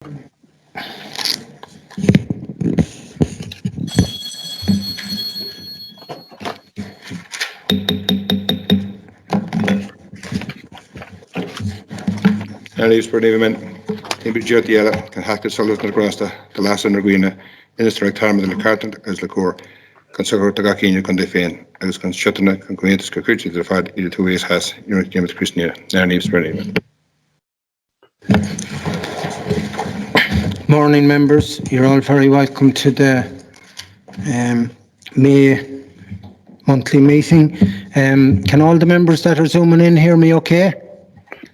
Leaves per David in Bidjetiela, can hack the solid Grasta, the last undergreen, Minister Tarm and the Carton as the core, Councillor Tagakin, can defend, as can Shutana, can create the security to the fight either 2 ways has, Unity with Christina, Leaves per David. Morning, members. You're all very welcome to the May monthly meeting. Can all the members that are zooming in hear me okay?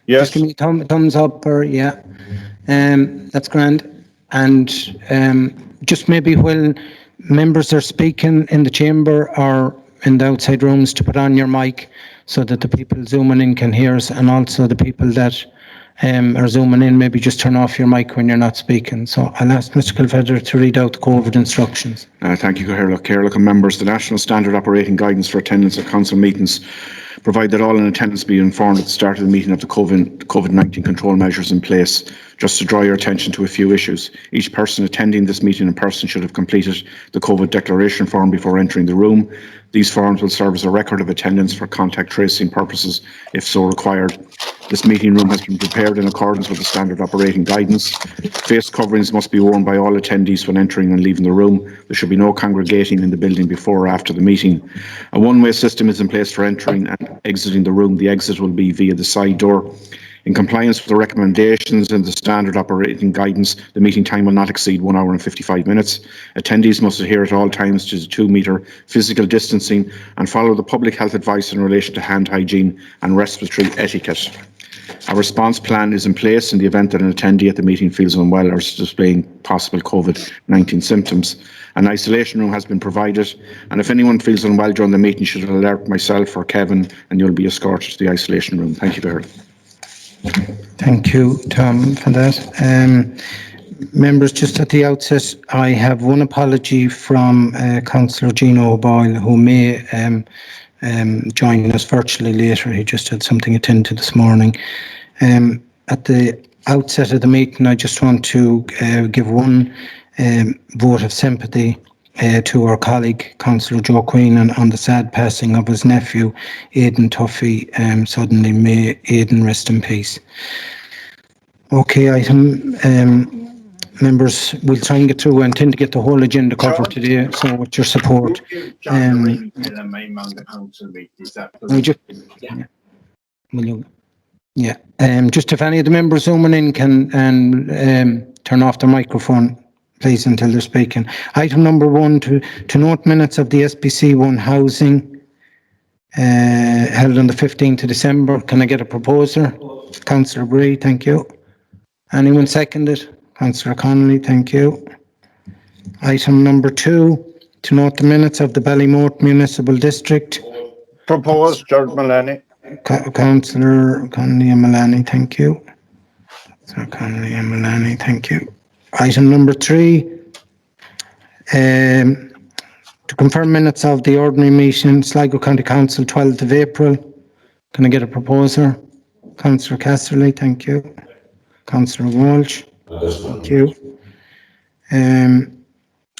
Yes. Just give me a thumbs up or yeah. That's grand. And just maybe when members are speaking in the chamber or in the outside rooms to put on your mic so that the people zooming in can hear us, and also the people that are zooming in, maybe just turn off your mic when you're not speaking. So I'll ask Mr. Kilfeder to read out the COVID instructions. Thank you, Caherlock and members. The National Standard Operating Guidance for Attendance at Council meetings provide that all in attendance be informed at the start of the meeting of the COVID-19 control measures in place. Just to draw your attention to a few issues, each person attending this meeting in person should have completed the COVID declaration form before entering the room. These forms will serve as a record of attendance for contact tracing purposes if so required. This meeting room has been prepared in accordance with the standard operating guidance. Face coverings must be worn by all attendees when entering and leaving the room. There should be no congregating in the building before or after the meeting. A one-way system is in place for entering and exiting the room. The exit will be via the side door. In compliance with the recommendations in the standard operating guidance, the meeting time will not exceed 1 hour and 55 minutes. Attendees must adhere at all times to the 2-metre physical distancing and follow the public health advice in relation to hand hygiene and respiratory etiquette. A response plan is in place in the event that an attendee at the meeting feels unwell or is displaying possible COVID-19 symptoms. An isolation room has been provided, and if anyone feels unwell during the meeting, should alert myself or Kevin, and you'll be escorted to the isolation room. Thank you, Caherlock. Thank you, Tom, for that. Members, just at the outset, I have one apology from Councillor Gino O'Boyle, who may join us virtually later. He just had something to attend to this morning. At the outset of the meeting, I just want to give one vote of sympathy to our colleague, Councillor Joe Queen, on the sad passing of his nephew, Aidan Tuffy. Suddenly, may Aidan rest in peace. Okay, members, we'll try and get through. I intend to get the whole agenda covered today, so with your support. Just if any of the members zooming in can turn off their microphone, please, until they're speaking. Item number 1, to note minutes of the SPC1 housing held on the 15th of December. Can I get a proposer? Councillor Bree, thank you. Anyone seconded? Councillor Connolly, thank you. Item number 2, to note the minutes of the Ballymote Municipal District. Proposed, George Mullaney. Councillor Connolly and Mullaney, thank you. Councillor Connolly and Mullaney, thank you. Item number 3, to confirm minutes of the ordinary meeting, Sligo County Council, 12th of April. Can I get a proposer? Councillor Casserly, thank you. Councillor Walsh, thank you.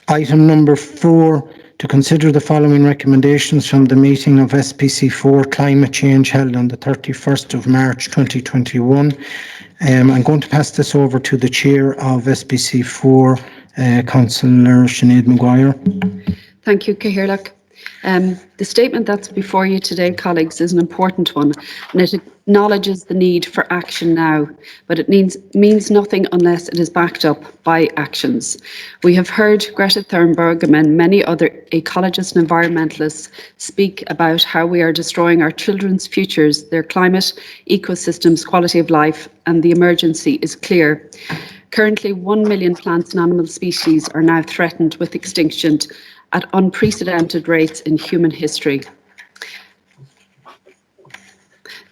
Item number 4, to consider the following recommendations from the meeting of SPC4 Climate Change held on the 31st of March 2021. I'm going to pass this over to the chair of SPC4, Councillor Sinead Mcguire. Thank you, Caherlock. The statement that's before you today, colleagues, is an important one, and it acknowledges the need for action now, but it means nothing unless it is backed up by actions. We have heard Greta Thunberg and many other ecologists and environmentalists speak about how we are destroying our children's futures, their climate, ecosystems, quality of life, and the emergency is clear. Currently, 1 million plants and animal species are now threatened with extinction at unprecedented rates in human history.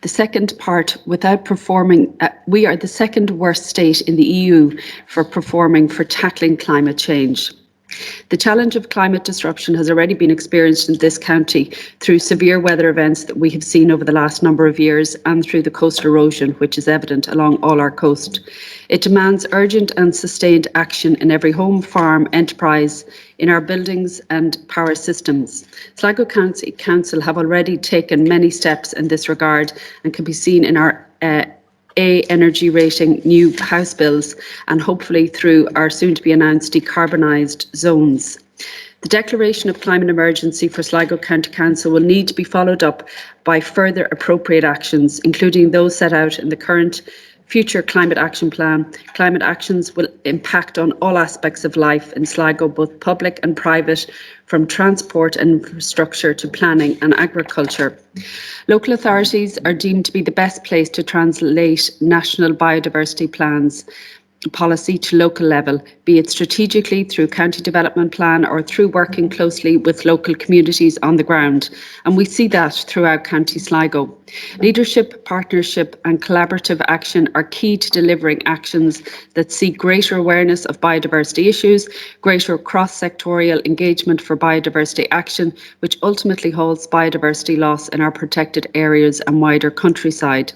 The second part, without performing, we are the second worst state in the EU for tackling climate change. The challenge of climate disruption has already been experienced in this county through severe weather events that we have seen over the last number of years and through the coastal erosion, which is evident along all our coast. It demands urgent and sustained action in every home, farm, enterprise, in our buildings and power systems. Sligo County Council have already taken many steps in this regard and can be seen in our A energy rating new house bills and hopefully through our soon to be announced decarbonised zones. The declaration of climate emergency for Sligo County Council will need to be followed up by further appropriate actions, including those set out in the current future climate action plan. Climate actions will impact on all aspects of life in Sligo, both public and private, from transport and infrastructure to planning and agriculture. Local authorities are deemed to be the best place to translate national biodiversity plans policy to local level, be it strategically through county development plan or through working closely with local communities on the ground. And we see that throughout County Sligo. Leadership, partnership and collaborative action are key to delivering actions that see greater awareness of biodiversity issues, greater cross-sectorial engagement for biodiversity action, which ultimately halts biodiversity loss in our protected areas and wider countryside.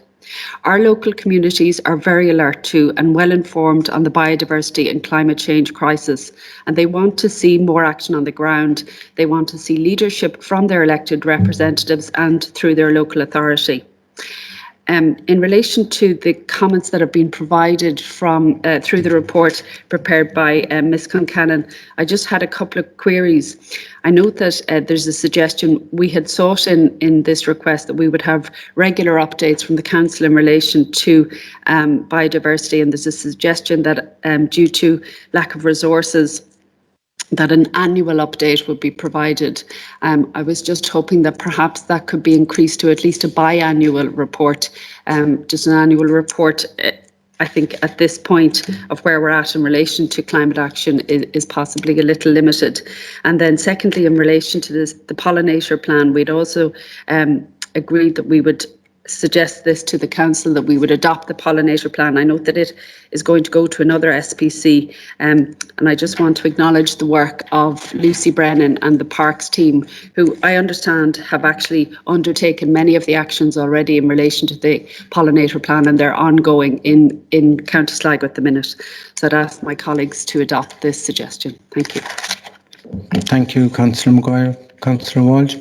Our local communities are very alert to and well informed on the biodiversity and climate change crisis, and they want to see more action on the ground. They want to see leadership from their elected representatives and through their local authority. In relation to the comments that have been provided from through the report prepared by Ms Concannon, I just had a couple of queries. I note that there's a suggestion we had sought in this request that we would have regular updates from the Council in relation to biodiversity, and there's a suggestion that due to lack of resources that an annual update would be provided. I was just hoping that perhaps that could be increased to at least a biannual report. Just an annual report, I think at this point of where we're at in relation to climate action is possibly a little limited. And then secondly, in relation to the pollinator plan, we'd also agreed that we would suggest this to the council, that we would adopt the pollinator plan. I note that it is going to go to another SPC, and I just want to acknowledge the work of Lucy Brennan and the Parks team, who I understand have actually undertaken many of the actions already in relation to the pollinator plan, and they're ongoing in County Sligo at the minute. So I'd ask my colleagues to adopt this suggestion. Thank you. Thank you, Councillor Mcguire. Councillor Walsh,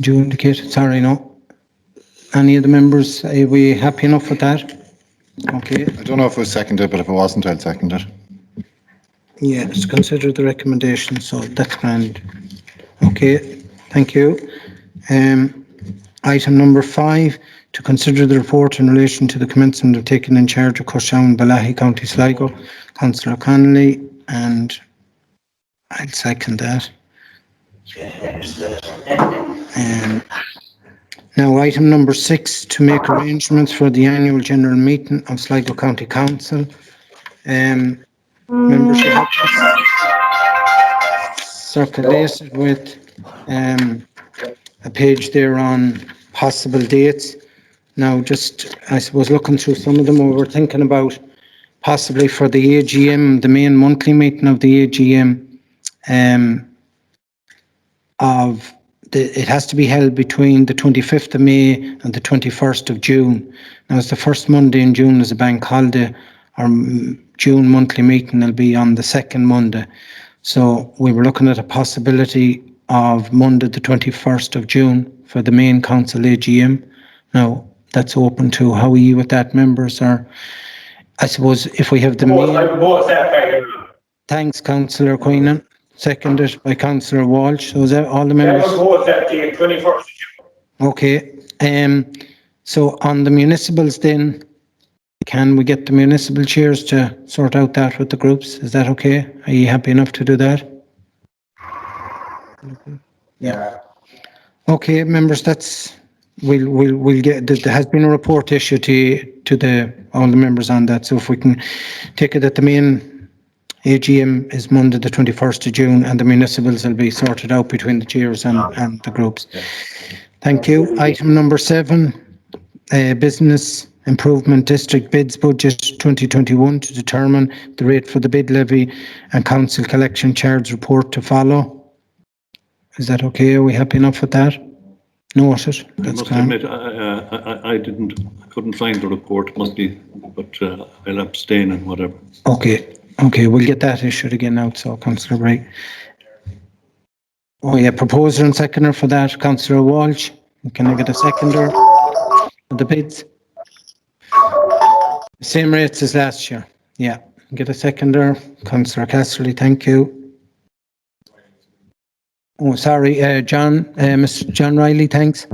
do you indicate? Sorry, no. Any of the members, are we happy enough with that? Okay. I don't know if it was seconded, but if it wasn't, I'll second it. Yeah, it's considered the recommendation, so that's grand. Okay, thank you. Item number 5, to consider the report in relation to the commencement of taking in charge of Cushown, Balahi, County Sligo. Councillor Connolly, and I'll second that. Now, item number 6, to make arrangements for the annual general meeting of Sligo County Council. Members should have circulated with a page there on possible dates. Now, just, I suppose, looking through some of them, we were thinking about possibly for the AGM, the main monthly meeting of the AGM, it has to be held between the 25th of May and the 21st of June. Now, it's the first Monday in June is a bank holiday. Our June monthly meeting will be on the second Monday. So we were looking at a possibility of Monday the 21st of June for the main council AGM. Now, that's open to how are you with that, members? Or I suppose if we have the main... Thanks, Councillor Queenan. Seconded by Councillor Walsh. So is that all the members? Okay. So on the municipals then, can we get the municipal chairs to sort out that with the groups? Is that okay? Are you happy enough to do that? Yeah. Okay, members, that's we'll get. There has been a report issued to all the members on that. So if we can take it at the main AGM is Monday the 21st of June, and the municipals will be sorted out between the chairs and the groups. Thank you. Item number 7, business Improvement District Bids Budget 2021 to determine the rate for the bid levy and council collection charge report to follow. Is that okay? Are we happy enough with that? Noted. I That's must grand. admit, I couldn't find the report, must be, but I'll abstain and whatever. Okay, we'll get that issued again out, so Councillor Bray. Oh yeah, proposer and seconder for that, Councillor Walsh. Can I get a seconder for the bids? Same rates as last year. Yeah, get a seconder. Councillor Casserly, thank you. Oh, sorry, Mr. John Riley, thanks.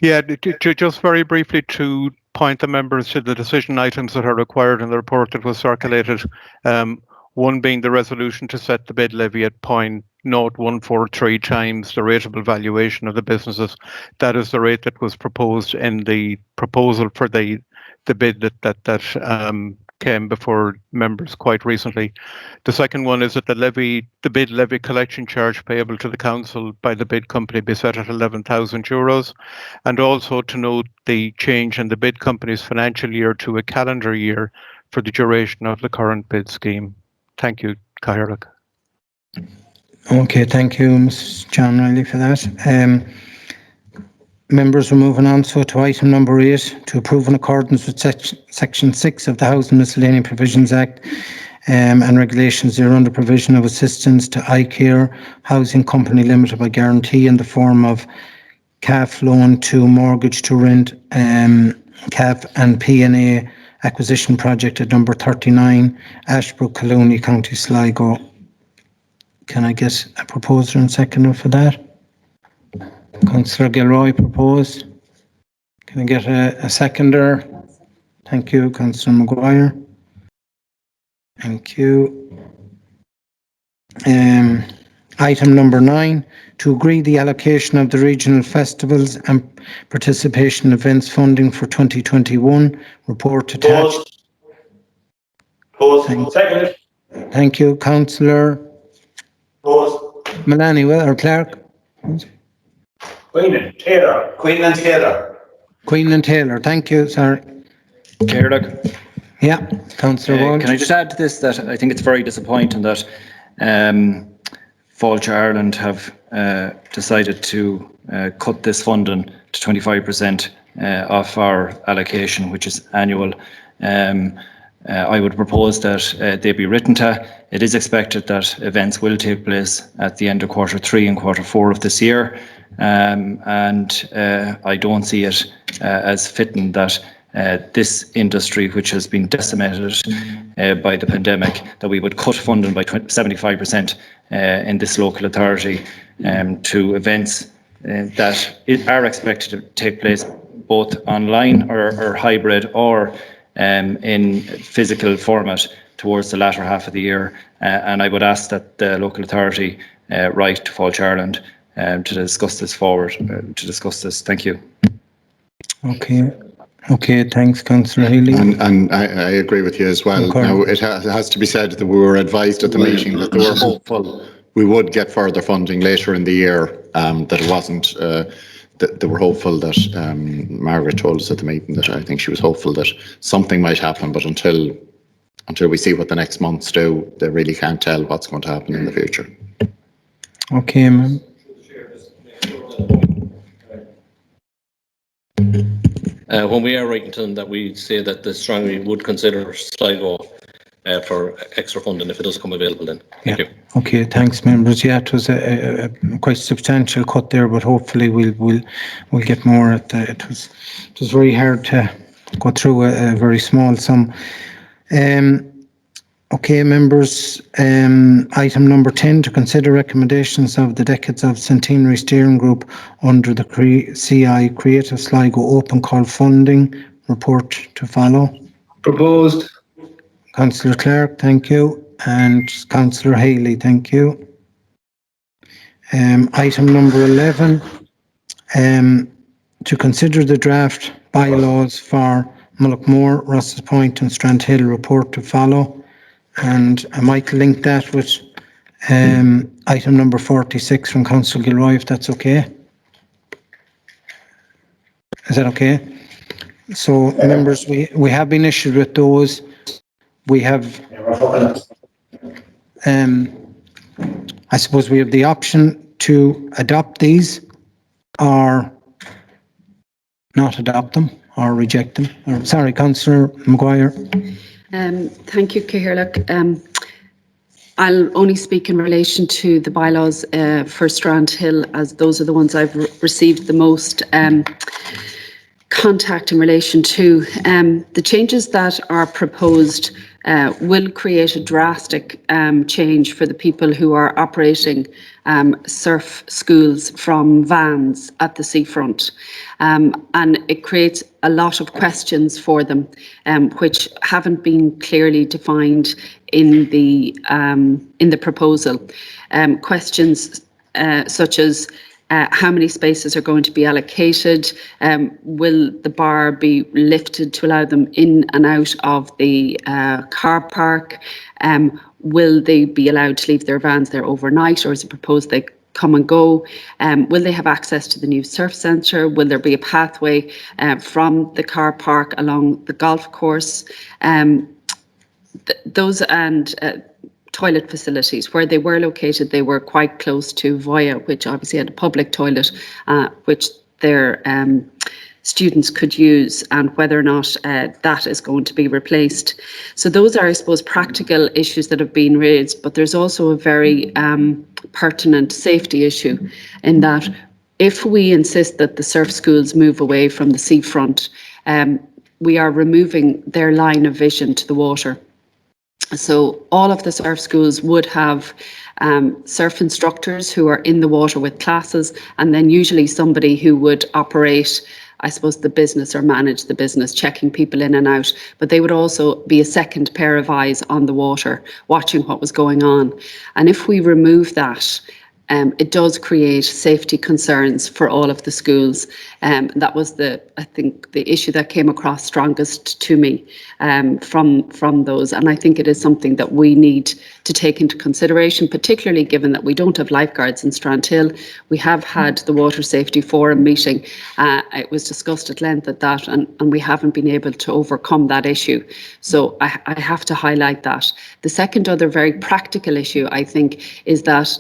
Yeah, just very briefly to point the members to the decision items that are required in the report that was circulated. One being the resolution to set the bid levy at 0.0143 times the rateable valuation of the businesses. That is the rate that was proposed in the proposal for the bid that came before members quite recently. The second one is that the bid levy collection charge payable to the council by the bid company be set at €11,000, and also to note the change in the bid company's financial year to a calendar year for the duration of the current bid scheme. Thank you, Cathaoirleach. Okay, thank you, Mr. John Riley, for that. Members, we're moving on to item number 8, to approve in accordance with Section 6 of the Housing Miscellaneous Provisions Act and regulations thereunder provision of assistance to iCare Housing Company Limited by guarantee in the form of CAF loan to mortgage to rent, CAF and P&A acquisition project at number 39, Ashbrook, Colony, County Sligo. Can I get a proposer and seconder for that? Councillor Gilroy proposed. Can I get a seconder? Thank you, Councillor Mcguire. Thank you. Item number 9, to agree the allocation of the regional festivals and participation events funding for 2021. Report attached. Second. Thank you, Councillor Malani, or Clerk? Queen and Taylor. Thank you, sorry. Cathaoirleach, Yeah, Councillor Walsh. can I just add to this that I think it's very disappointing that Fáilte Ireland have decided to cut this funding to 25% of our allocation, which is annual. I would propose that they be written to. It is expected that events will take place at the end of Q3 and Q4 of this year, and I don't see it as fitting that this industry, which has been decimated by the pandemic, that we would cut funding by 75% in this local authority to events that are expected to take place both online or hybrid or in physical format towards the latter half of the year. And I would ask that the local authority write to Fáilte Ireland to discuss this forward, Thank you. Okay, thanks, Councillor Healy. And I agree with you as well. Okay. Now, it has to be said that we were advised at the meeting that they were hopeful we would get further funding later in the year, that it wasn't, that they were hopeful that, Margaret told us at the meeting that I think she was hopeful that something might happen, but until we see what the next months do, they really can't tell what's going to happen in the future. Okay, ma'am. When we are writing to them, that we say that they strongly would consider Sligo for extra funding if it does come available then. Thank you. Okay, thanks, members. Yeah, it was a quite substantial cut there, but hopefully we'll get more at the, it was very hard to go through a very small sum. Okay, members, item number 10, to consider recommendations of the Decades of Centenary Steering Group under the CI Creative Sligo Open Call Funding report to follow. Proposed. Councillor Clark, thank you, and Councillor Haley, thank you. Item number 11, to consider the draft bylaws for Mullaghmore, Ross's Point and Strandhill report to follow. And I might link that with item number 46 from Councillor Gilroy, if that's okay. Is that okay? So members, we have been issued with those. We have, I suppose we have the option to adopt these or not adopt them or reject them. Sorry, Councillor Mcguire. Thank you, Cathaoirleach. I'll only speak in relation to the bylaws for Strandhill, as those are the ones I've received the most contact in relation to. The changes that are proposed will create a drastic change for the people who are operating surf schools from vans at the seafront. And it creates a lot of questions for them, which haven't been clearly defined in the proposal. Questions such as how many spaces are going to be allocated? Will the bar be lifted to allow them in and out of the car park? Will they be allowed to leave their vans there overnight, or is it proposed they come and go? Will they have access to the new surf centre? Will there be a pathway from the car park along the golf course? Those and toilet facilities, where they were located, they were quite close to Voya, which obviously had a public toilet, which their students could use, and whether or not that is going to be replaced. So those are, I suppose, practical issues that have been raised, but there's also a very pertinent safety issue in that if we insist that the surf schools move away from the seafront, we are removing their line of vision to the water. So all of the surf schools would have surf instructors who are in the water with classes, and then usually somebody who would operate, I suppose, the business or manage the business, checking people in and out. But they would also be a second pair of eyes on the water, watching what was going on. And if we remove that, it does create safety concerns for all of the schools. That was I think, the issue that came across strongest to me from those. And I think it is something that we need to take into consideration, particularly given that we don't have lifeguards in Strandhill. We have had the Water Safety Forum meeting. It was discussed at length at that, and we haven't been able to overcome that issue. So I have to highlight that. The second other very practical issue, I think, is that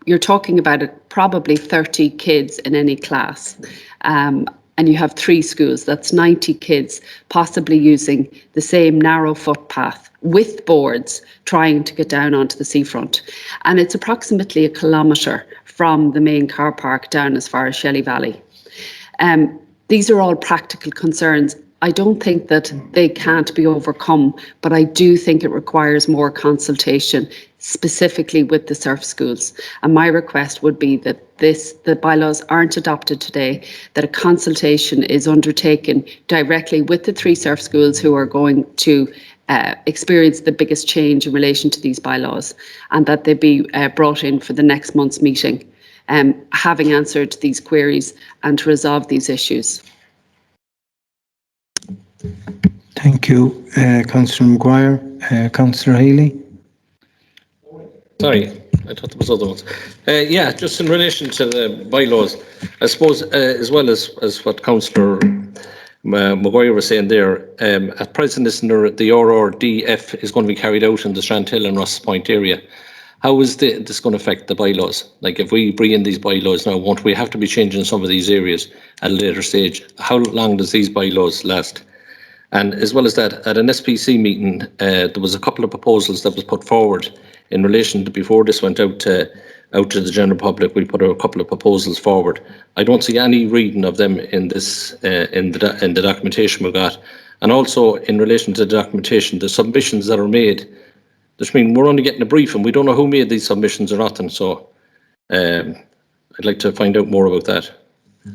you're talking about probably 30 kids in any class, and you have 3 schools. That's 90 kids possibly using the same narrow footpath with boards trying to get down onto the seafront. And it's approximately 1 kilometre from the main car park down as far as Shelley Valley. These are all practical concerns. I don't think that they can't be overcome, but I do think it requires more consultation, specifically with the surf schools. And my request would be that the bylaws aren't adopted today, that a consultation is undertaken directly with the 3 surf schools who are going to experience the biggest change in relation to these bylaws, and that they be brought in for the next month's meeting, having answered these queries and to resolve these issues. Thank you, Councillor Mcguire. Councillor Healy. Sorry, I thought there was other ones. Yeah, just in relation to the bylaws, I suppose, as well as what Councillor Mcguire was saying there, at present, the RRDF is going to be carried out in the Strandhill and Ross Point area. How is this going to affect the bylaws? Like, if we bring in these bylaws now, won't we have to be changing some of these areas at a later stage? How long does these bylaws last? And as well as that, at an SPC meeting, there was a couple of proposals that was put forward in relation to, before this went out to the general public, we put a couple of proposals forward. I don't see any reading of them in this in the documentation we got. And also in relation to the documentation, the submissions that are made, I mean, we're only getting a brief and we don't know who made these submissions or nothing. So I'd like to find out more about that.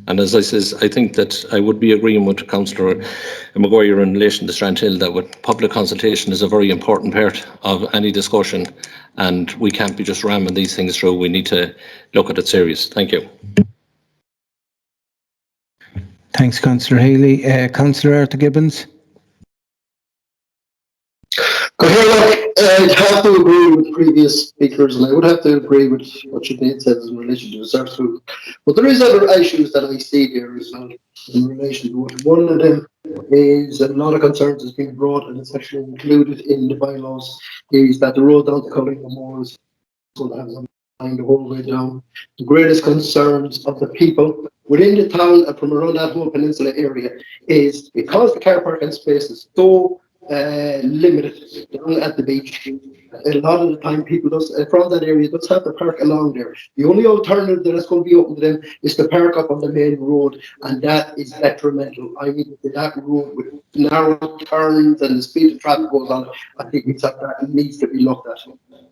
And as I says, I think that I would be agreeing with Councillor Mcguire in relation to Strandhill that public consultation is a very important part of any discussion, and we can't be just ramming these things through. We need to look at it serious. Thank you. Thanks, Councillor Healy. Councillor Arthur Gibbons. I have to agree with the previous speakers, and I would have to agree with what Sinead said in relation to the surf food. But there is other issues that I see here as well in relation to it. One of them is a lot of concerns has been brought, and it's actually included in the bylaws, is that the road down to Cullingham Moor is going to have a line the whole way down. The greatest concerns of the people within the town and from around that whole peninsula area is because the car parking space is so limited down at the beach. A lot of the time people from that area does have to park along there. The only alternative that is going to be open to them is to park up on the main road, and that is detrimental. I mean, that road with narrow turns and the speed of traffic goes on, I think that needs to be looked at.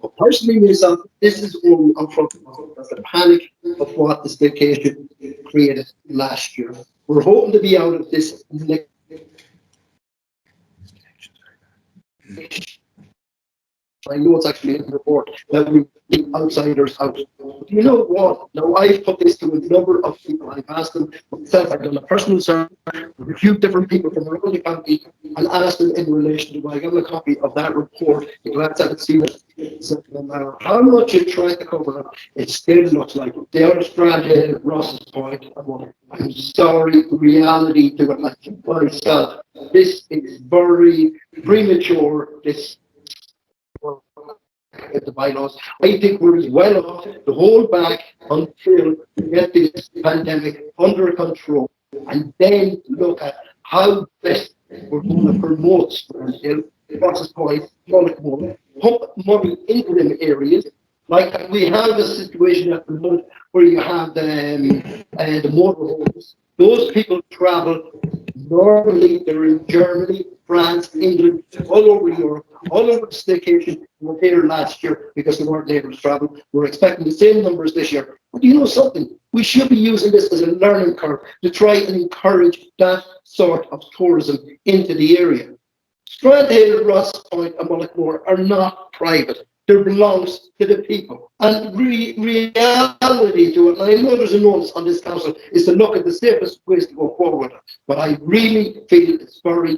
But personally myself, this is only on front of the panic of what the staycation created last year. We're hoping to be out of this next. I know it's actually in the report that we keep outsiders out. But you know what? Now, I've put this to a number of people. I've asked them myself, I've done a personal survey with a few different people from around the county and asked them in relation to, I got a copy of that report. You can have to see it. So no matter how much you try to cover it, it still looks like the other strategy at Ross's point. I'm sorry, reality to it. I think myself, this is very premature. This at the bylaws. I think we're well off to hold back until we get this pandemic under control, and then look at how best we're going to promote Slidell, Ross's Point, Mullickmore, pump money into them areas. Like we have a situation at the moment where you have the motorhomes. Those people travel. Normally, they're in Germany, France, England, all over Europe, all over the staycation. We were here last year because they weren't able to travel. We're expecting the same numbers this year. But you know something? We should be using this as a learning curve to try and encourage that sort of tourism into the area. Strandhill, Ross Point, and Mullickmore are not private. It belongs to the people. And reality to it, and I know there's a notice on this council, is to look at the safest ways to go forward. But I really feel it's very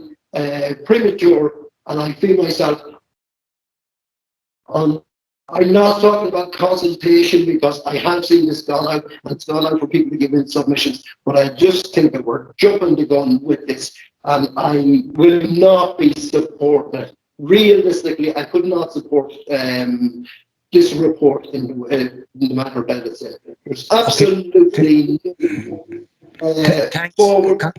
premature, and I feel myself on. I'm not talking about consultation because I have seen this gone out, and it's gone out for people to give in submissions, but I just think that we're jumping the gun with this, and I will not be supporting it. Realistically, I could not support this report in the manner that it's in. There's absolutely forward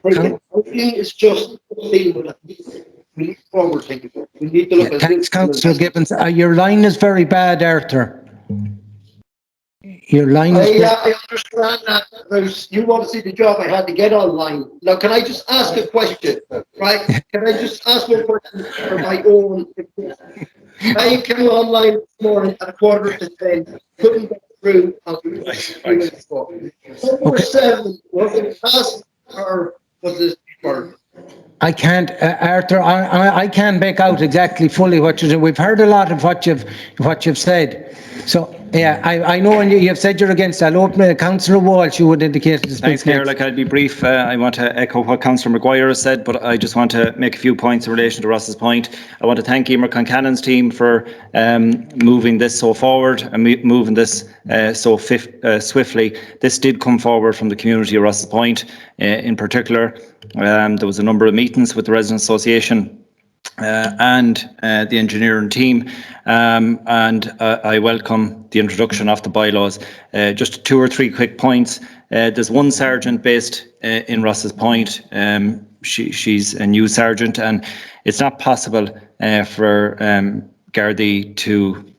thinking. It's just dealing with it. We need forward thinking. We need to look at. Thanks, Councillor Gibbons. Your line is very bad, Arthur. Your line is. I understand that. You want to see the job I had to get online. Now, can I just ask a question? Right? Can I just ask one question for my own? I came online this morning at 9:45, couldn't get through until 2 minutes ago. Number 7, was it past or was it before? I can't, Arthur. I can't make out exactly fully what you do. We've heard a lot of what you've said. So yeah, I know when you've said you're against. I'll open it. Councillor Walsh, you would indicate. Thanks, Mayor. Like, I'll be brief. I want to echo what Councillor Mcguire has said, but I just want to make a few points in relation to Ross's point. I want to thank Emer Concannon's team for moving this so forward and moving this so swiftly. This did come forward from the community of Ross's Point in particular. There was a number of meetings with the Residents Association and the engineering team, and I welcome the introduction of the bylaws. Just 2 or 3 quick points. There's one sergeant based in Ross's Point. She's a new sergeant, and it's not possible for Gardaí to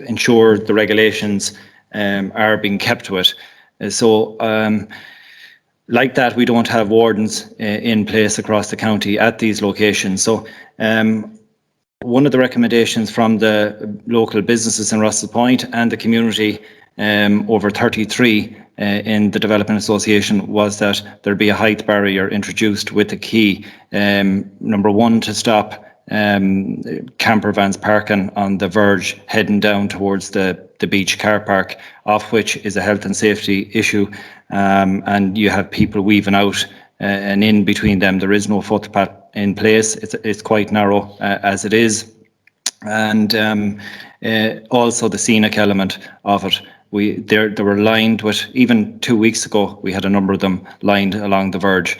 ensure the regulations are being kept to it. So like that, we don't have wardens in place across the county at these locations. So one of the recommendations from the local businesses in Ross's Point and the community, over 33 in the Development Association, was that there be a height barrier introduced with the key, number 1, to stop camper vans parking on the verge heading down towards the beach car park, of which is a health and safety issue, and you have people weaving out and in between them. There is no footpath in place. It's quite narrow as it is. and also the scenic element of it. They were lined with, even 2 weeks ago, we had a number of them lined along the verge.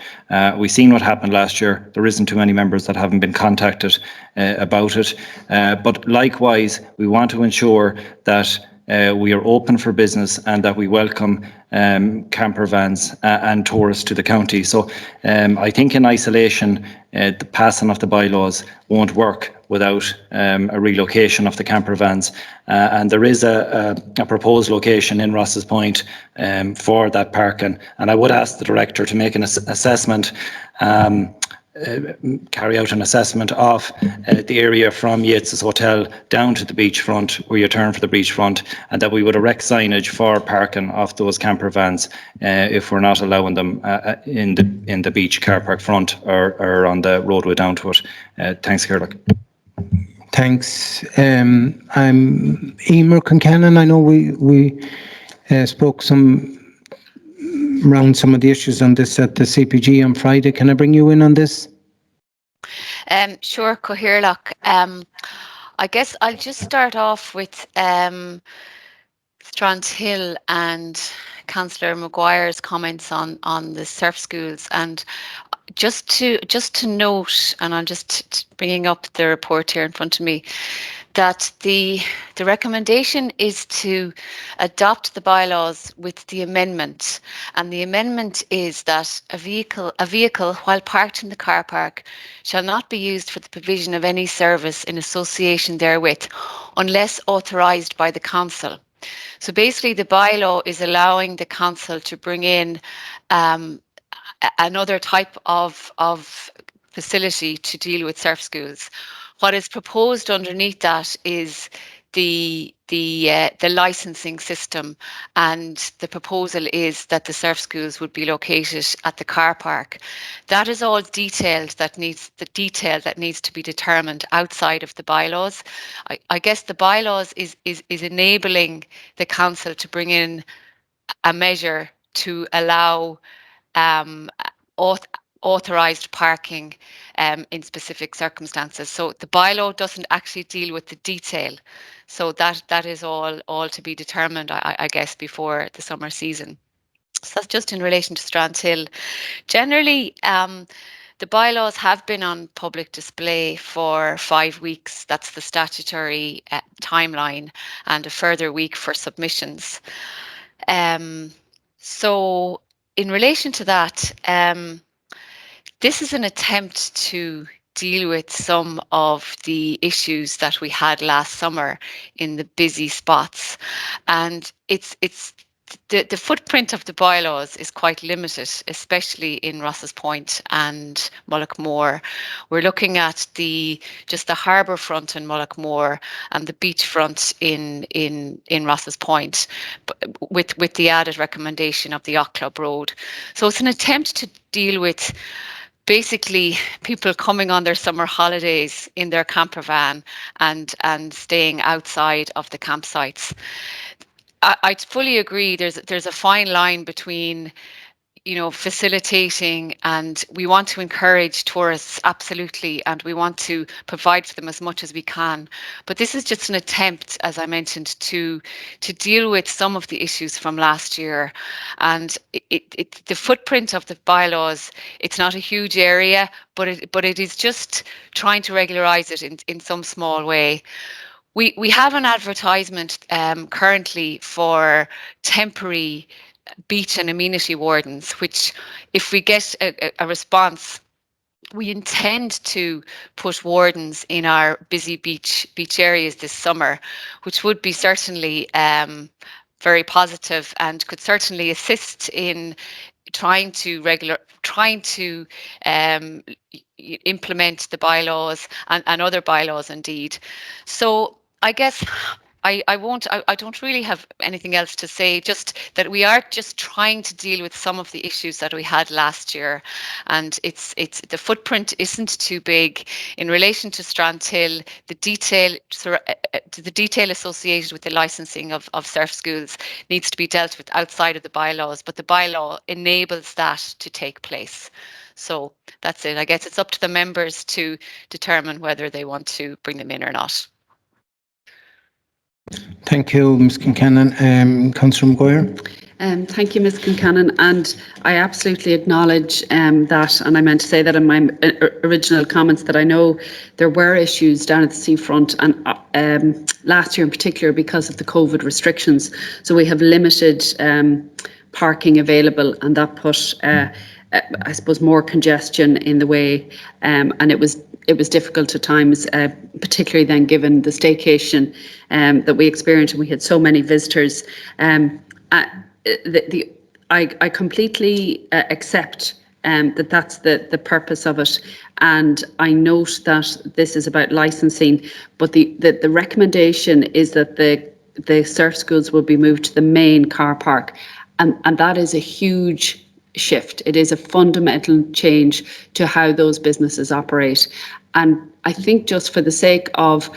We've seen what happened last year. There isn't too many members that haven't been contacted about it. But likewise, we want to ensure that we are open for business and that we welcome camper vans and tourists to the county. So I think in isolation, the passing of the bylaws won't work without a relocation of the camper vans. And there is a proposed location in Ross's Point for that parking. And I would ask the director to make an assessment, carry out an assessment of the area from Yates's Hotel down to the beachfront, where you turn for the beachfront, and that we would erect signage for parking of those camper vans if we're not allowing them in the beach car park front or on the roadway down to it. Thanks, Gerlach. Thanks. I'm Emer Concannon. I know we spoke around some of the issues on this at the CPG on Friday. Can I bring you in on this? Sure, Coherlock. I guess I'll just start off with Strandhill and Councillor Mcguire's comments on the surf schools, and just to note, and I'm just bringing up the report here in front of me, that the recommendation is to adopt the bylaws with the amendment, and the amendment is that a vehicle while parked in the car park shall not be used for the provision of any service in association therewith unless authorised by the council. So basically the bylaw is allowing the council to bring in another type of facility to deal with surf schools. What is proposed underneath that is the licensing system, and the proposal is that the surf schools would be located at the car park. That is all detailed, the detail that needs to be determined outside of the bylaws. I guess the bylaws is enabling the council to bring in a measure to allow authorised parking in specific circumstances. So the bylaw doesn't actually deal with the detail. So that is all to be determined, I guess, before the summer season. So that's just in relation to Strandhill. Generally, the bylaws have been on public display for 5 weeks. That's the statutory timeline, and a further week for submissions. So in relation to that, this is an attempt to deal with some of the issues that we had last summer in the busy spots, and the footprint of the bylaws is quite limited, especially in Ross's Point and Mullaghmore. We're looking at just the harbour front in Mullaghmore and the beachfront in Ross's Point, with the added recommendation of the Yacht Club Road. So it's an attempt to deal with basically people coming on their summer holidays in their camper van and staying outside of the campsites. I fully agree. There's a fine line between, facilitating, and we want to encourage tourists, absolutely, and we want to provide for them as much as we can. But this is just an attempt, as I mentioned, to deal with some of the issues from last year. And the footprint of the bylaws, it's not a huge area, but it is just trying to regularise it in some small way. We have an advertisement currently for temporary beach and amenity wardens, which, if we get a response, we intend to put wardens in our busy beach areas this summer, which would be certainly very positive and could certainly assist in trying to implement the bylaws and other bylaws indeed. So I guess I don't really have anything else to say, just that we are just trying to deal with some of the issues that we had last year, and it's the footprint isn't too big in relation to Strandhill. The detail associated with the licensing of surf schools needs to be dealt with outside of the bylaws, but the bylaw enables that to take place. So that's it. I guess it's up to the members to determine whether they want to bring them in or not. Thank you, Ms Kincannon. Councillor Mcguire. Thank you, Ms Concannon, and I absolutely acknowledge that, and I meant to say that in my original comments, that I know there were issues down at the seafront, and last year in particular because of the COVID restrictions. So we have limited parking available, and that put, I suppose, more congestion in the way, and it was difficult at times, particularly then given the staycation that we experienced, and we had so many visitors. I completely accept that that's the purpose of it, and I note that this is about licensing, but the recommendation is that the surf schools will be moved to the main car park, and that is a huge shift. It is a fundamental change to how those businesses operate. And I think just for the sake of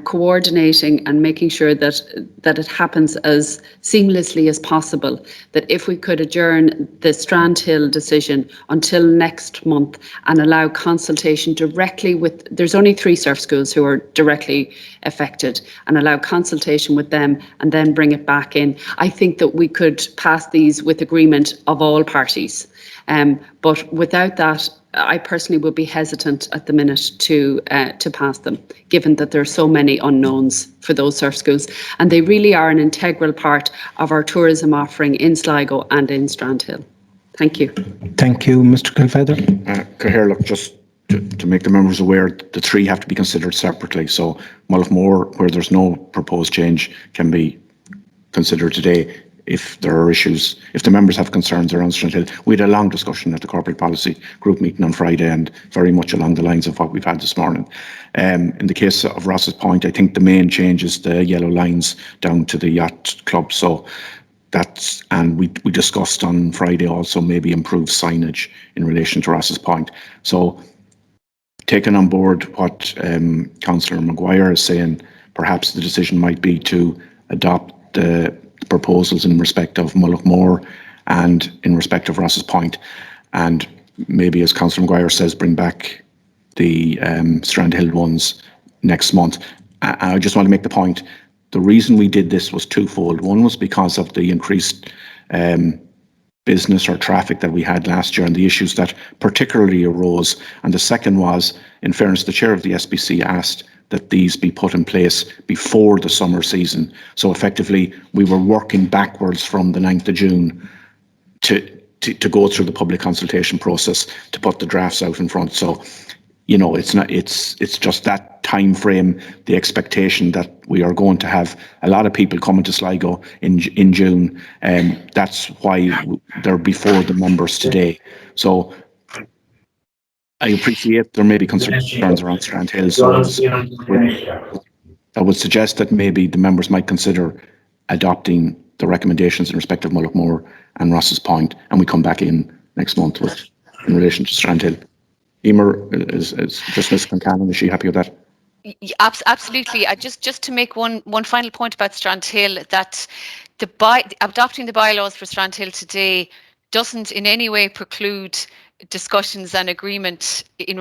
coordinating and making sure that it happens as seamlessly as possible, that if we could adjourn the Strandhill decision until next month and allow consultation directly with, there's only 3 surf schools who are directly affected, and allow consultation with them and then bring it back in. I think that we could pass these with agreement of all parties. But without that, I personally would be hesitant at the minute to pass them, given that there are so many unknowns for those surf schools, and they really are an integral part of our tourism offering in Sligo and in Strandhill. Thank you. Thank you, Mr. Kilfeather. Cahir, just to make the members aware, the 3 have to be considered separately. So Mullaghmore, where there's no proposed change, can be considered today. If there are issues, if the members have concerns around Strandhill, we had a long discussion at the corporate policy group meeting on Friday, and very much along the lines of what we've had this morning. In the case of Ross's Point, I think the main change is the yellow lines down to the yacht club. So that's, and we discussed on Friday also maybe improve signage in relation to Ross's Point. So taking on board what Councillor Mcguire is saying, perhaps the decision might be to adopt the proposals in respect of Mullaghmore and in respect of Ross's Point, and maybe, as Councillor Mcguire says, bring back the Strandhill ones next month. I just want to make the point, the reason we did this was twofold. One was because of the increased business or traffic that we had last year and the issues that particularly arose, and the second was, in fairness, the chair of the SBC asked that these be put in place before the summer season. So effectively, we were working backwards from the 9th of June to go through the public consultation process to put the drafts out in front. So, you know, it's just that time frame, the expectation that we are going to have a lot of people coming to Sligo in June, and that's why they're before the members today. So I appreciate there may be concerns around Strandhill, so I would suggest that maybe the members might consider adopting the recommendations in respect of Mullaghmore and Ross's Point, and we come back in next month with in relation to Strandhill. Emer is just Ms. Concannon, is she happy with that? Absolutely. Just to make one final point about Strandhill, that adopting the bylaws for Strandhill today doesn't in any way preclude discussions and agreement in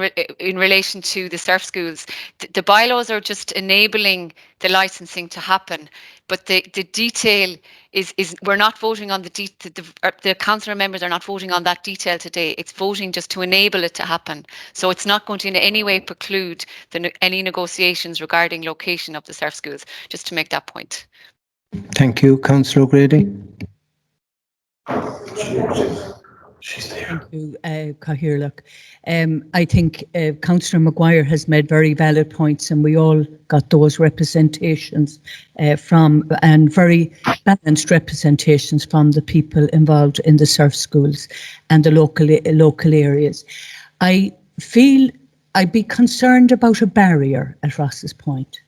relation to the surf schools. The bylaws are just enabling the licensing to happen, but the detail is we're not voting on the councillor members are not voting on that detail today. It's voting just to enable it to happen. So it's not going to in any way preclude any negotiations regarding location of the surf schools, just to make that point. Thank you, Councillor O'Grady. Thank you, Cahir. I think Councillor Mcguire has made very valid points, and we all got those representations and very balanced representations from the people involved in the surf schools and the local areas. I feel I'd be concerned about a barrier at Ross's Point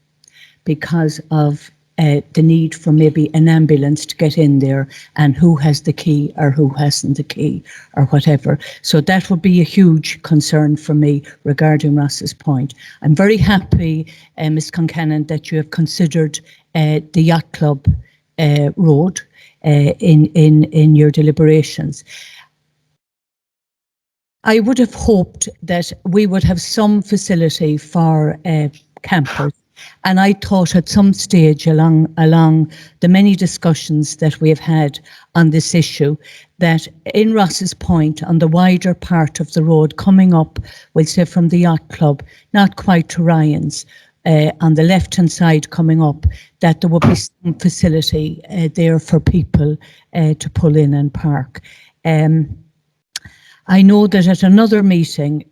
because of the need for maybe an ambulance to get in there, and who has the key or who hasn't the key or whatever. So that would be a huge concern for me regarding Ross's Point. I'm very happy, Ms. Concannon, that you have considered the Yacht Club road in your deliberations. I would have hoped that we would have some facility for campers And I thought at some stage along the many discussions that we have had on this issue, that in Ross's Point, on the wider part of the road coming up, we'll say from the yacht club, not quite to Ryan's, on the left-hand side coming up, that there would be some facility there for people to pull in and park. I know that at another meeting,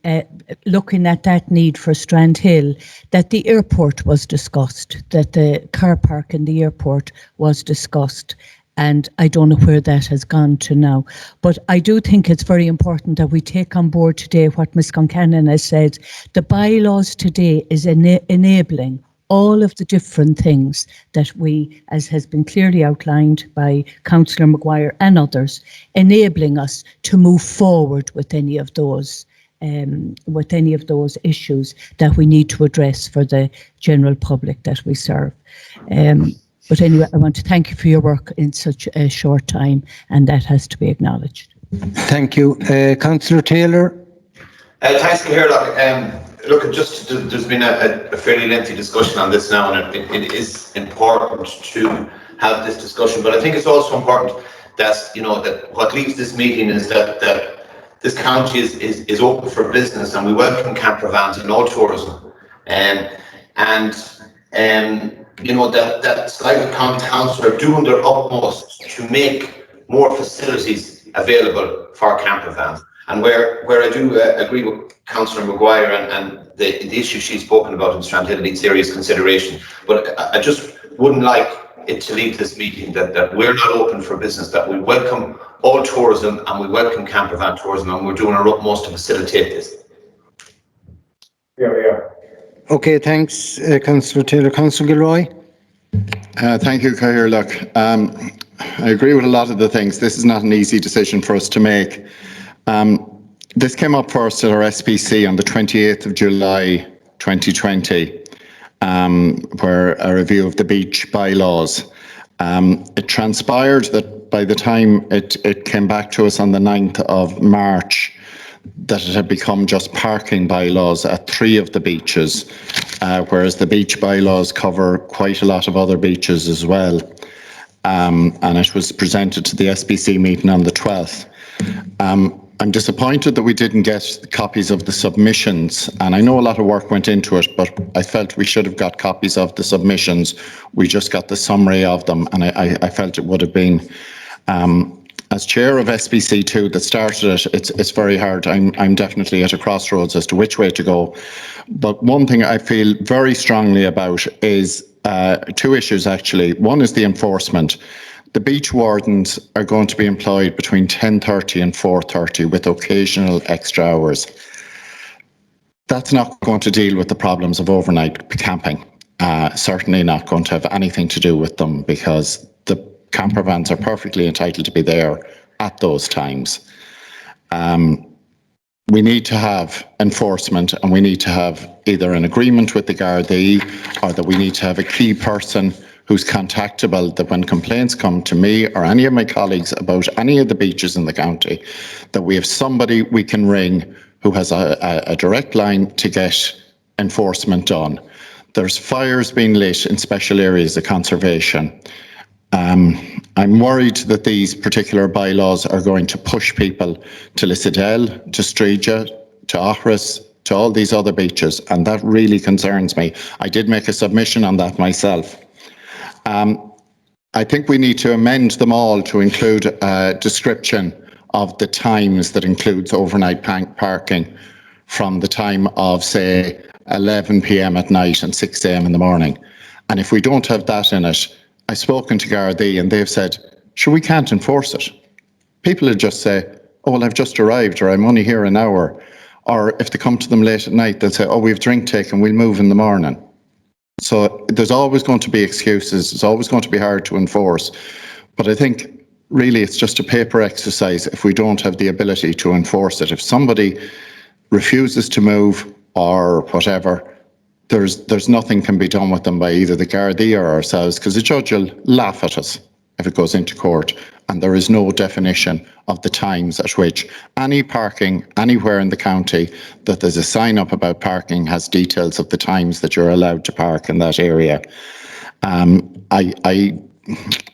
looking at that need for Strand Hill, that the airport was discussed, that the car park in the airport was discussed. And I don't know where that has gone to now. But I do think it's very important that we take on board today what Ms Concannon has said. The bylaws today is enabling all of the different things that we, as has been clearly outlined by Councillor Mcguire and others, enabling us to move forward with any of those issues that we need to address for the general public that we serve. But anyway, I want to thank you for your work in such a short time, and that has to be acknowledged. Thank you. Councillor Taylor. Thanks, Councillor. Look, there's been a fairly lengthy discussion on this now, and it is important to have this discussion. But I think it's also important that, that what leaves this meeting is that this county is open for business, and we welcome campervans and all tourism. That Sligo County Council are doing their utmost to make more facilities available for campervans. And where I do agree with Councillor Mcguire and the issue she's spoken about in Strand Hill needs serious consideration. But I just wouldn't like it to leave this meeting that we're not open for business, that we welcome all tourism and we welcome campervan tourism, and we're doing our utmost to facilitate this. Okay, thanks, Councillor Taylor. Councillor Gilroy. Thank you, Cathaoirleach. Look, I agree with a lot of the things. This is not an easy decision for us to make. This came up first at our SPC on the 28th of July 2020, where a review of the beach bylaws. It transpired that by the time it came back to us on the 9th of March, that it had become just parking bylaws at 3 of the beaches, whereas the beach bylaws cover quite a lot of other beaches as well. And it was presented to the SPC meeting on the 12th. I'm disappointed that we didn't get copies of the submissions, and I know a lot of work went into it, but I felt we should have got copies of the submissions. We just got the summary of them, and I felt it would have been, as chair of SPC2 that started it, it's very hard. I'm definitely at a crossroads as to which way to go. But one thing I feel very strongly about is 2 issues actually. One is the enforcement. The beach wardens are going to be employed between 10:30 and 4:30 with occasional extra hours. That's not going to deal with the problems of overnight camping. Certainly not going to have anything to do with them, because the campervans are perfectly entitled to be there at those times. We need to have enforcement, and we need to have either an agreement with the Gardaí, or that we need to have a key person who's contactable, that when complaints come to me or any of my colleagues about any of the beaches in the county, that we have somebody we can ring who has a direct line to get enforcement done. There's fires being lit in special areas of conservation. I'm worried that these particular bylaws are going to push people to Slidell, to Streega, to Ochris, to all these other beaches, and that really concerns me. I did make a submission on that myself. I think we need to amend them all to include a description of the times that includes overnight parking from the time of, say, 11 p.m. at night and 6 a.m. in the morning. And if we don't have that in it, I've spoken to Gardaí and they've said, sure, we can't enforce it. People would just say, oh, well, I've just arrived, or I'm only here an hour. Or if they come to them late at night, they'll say, oh, we've drink taken, we'll move in the morning. So there's always going to be excuses. It's always going to be hard to enforce. But I think really it's just a paper exercise if we don't have the ability to enforce it. If somebody refuses to move or whatever, there's nothing can be done with them by either the Gardaí or ourselves, because the judge will laugh at us. if it goes into court, and there is no definition of the times at which any parking anywhere in the county that there's a sign up about parking has details of the times that you're allowed to park in that area. I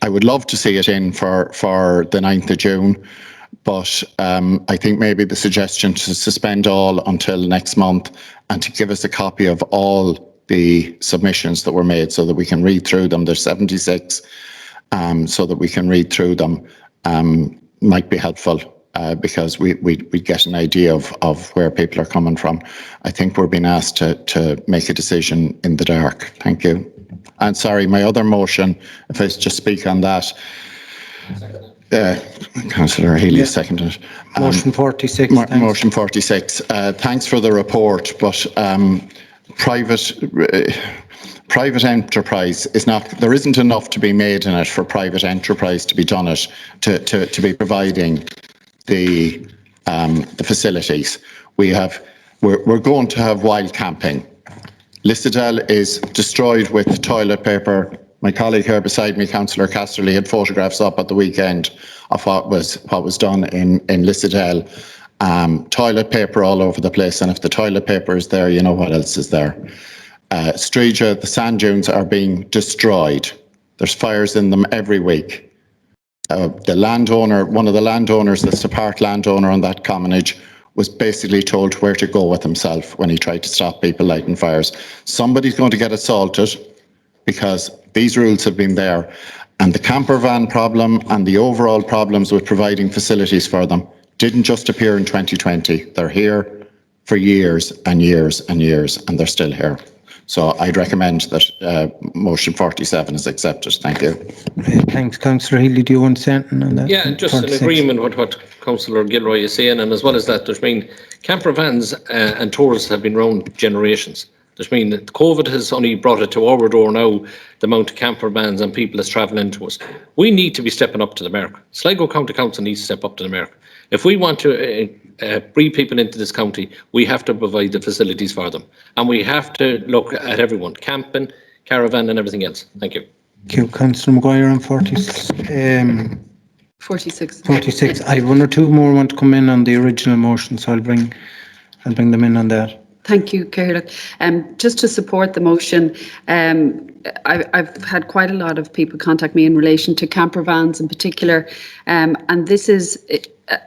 would love to see it in for the 9th of June, but I think maybe the suggestion to suspend all until next month and to give us a copy of all the submissions that were made so that we can read through them. There's 76, so that we can read through them might be helpful. Because we get an idea of where people are coming from. I think we're being asked to make a decision in the dark. Thank you. And sorry, my other motion, if I just speak on that, Councillor Healy seconded. Motion 46. Motion 46. Thanks for the report, but private enterprise is not, there isn't enough to be made in it for private enterprise to be done it, to be providing the facilities. We're going to have wild camping. Slidell is destroyed with toilet paper. My colleague here beside me, Councillor Casterly, had photographs up at the weekend of what was done in Slidell. Toilet paper all over the place, and if the toilet paper is there, you know what else is there. Streega, the sand dunes are being destroyed. There's fires in them every week. The landowner, one of the landowners, that's the part landowner on that commonage, was basically told where to go with himself when he tried to stop people lighting fires. Somebody's going to get assaulted because these rules have been there, and the camper van problem and the overall problems with providing facilities for them didn't just appear in 2020. They're here for years and years and years, and they're still here. So I'd recommend that motion 47 is accepted. Thank you. Thanks, Councillor Healy. Do you want to say anything on that? Yeah, just 46. In agreement with what Councillor Gilroy is saying, and as well as that, there's been camper vans and tours have been around generations. There's been COVID has only brought it to our door now, the amount of camper vans and people that's travelling into us. We need to be stepping up to the mark. Sligo County Council needs to step up to the mark. If we want to bring people into this county, we have to provide the facilities for them. And we have to look at everyone, camping, caravan and everything else. Thank you. Thank you. Councillor Mcguire on 46. 46. I have one or two more want to come in on the original motion, so I'll bring them in on that. Thank you, Ciara. Just to support the motion, I've had quite a lot of people contact me in relation to camper vans in particular, and this is,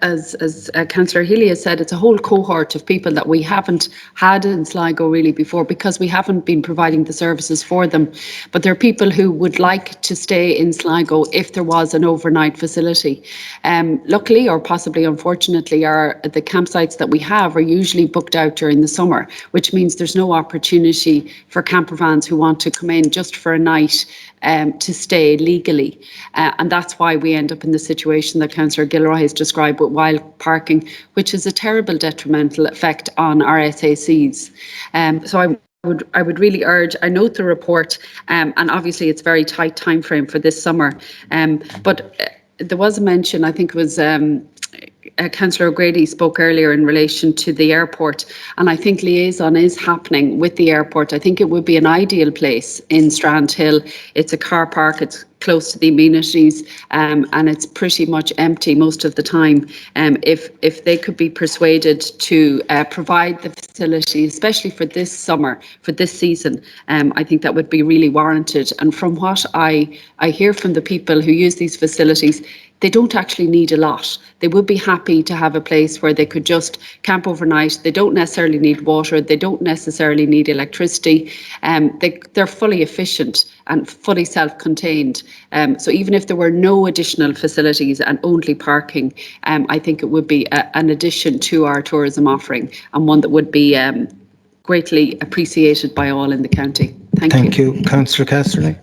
as Councillor Healy has said, it's a whole cohort of people that we haven't had in Sligo really before because we haven't been providing the services for them. But there are people who would like to stay in Sligo if there was an overnight facility. Luckily, or possibly unfortunately, the campsites that we have are usually booked out during the summer, which means there's no opportunity for camper vans who want to come in just for a night to stay legally. And that's why we end up in the situation that Councillor Gilroy has described with wild parking, which is a terrible detrimental effect on our SACs. So I would really urge, I note the report, and obviously it's very tight time frame for this summer, but there was a mention, I think it was Councillor O'Grady spoke earlier in relation to the airport, and I think liaison is happening with the airport. I think it would be an ideal place in Strandhill. It's a car park, it's close to the amenities, and it's pretty much empty most of the time. If they could be persuaded to provide the facility, especially for this summer, for this season, I think that would be really warranted. And from what I hear from the people who use these facilities, they don't actually need a lot. They would be happy to have a place where they could just camp overnight. They don't necessarily need water. They don't necessarily need electricity. They're fully efficient and fully self-contained. So even if there were no additional facilities and only parking, I think it would be an addition to our tourism offering, and one that would be greatly appreciated by all in the county. Thank you. Thank you. Councillor Casterly.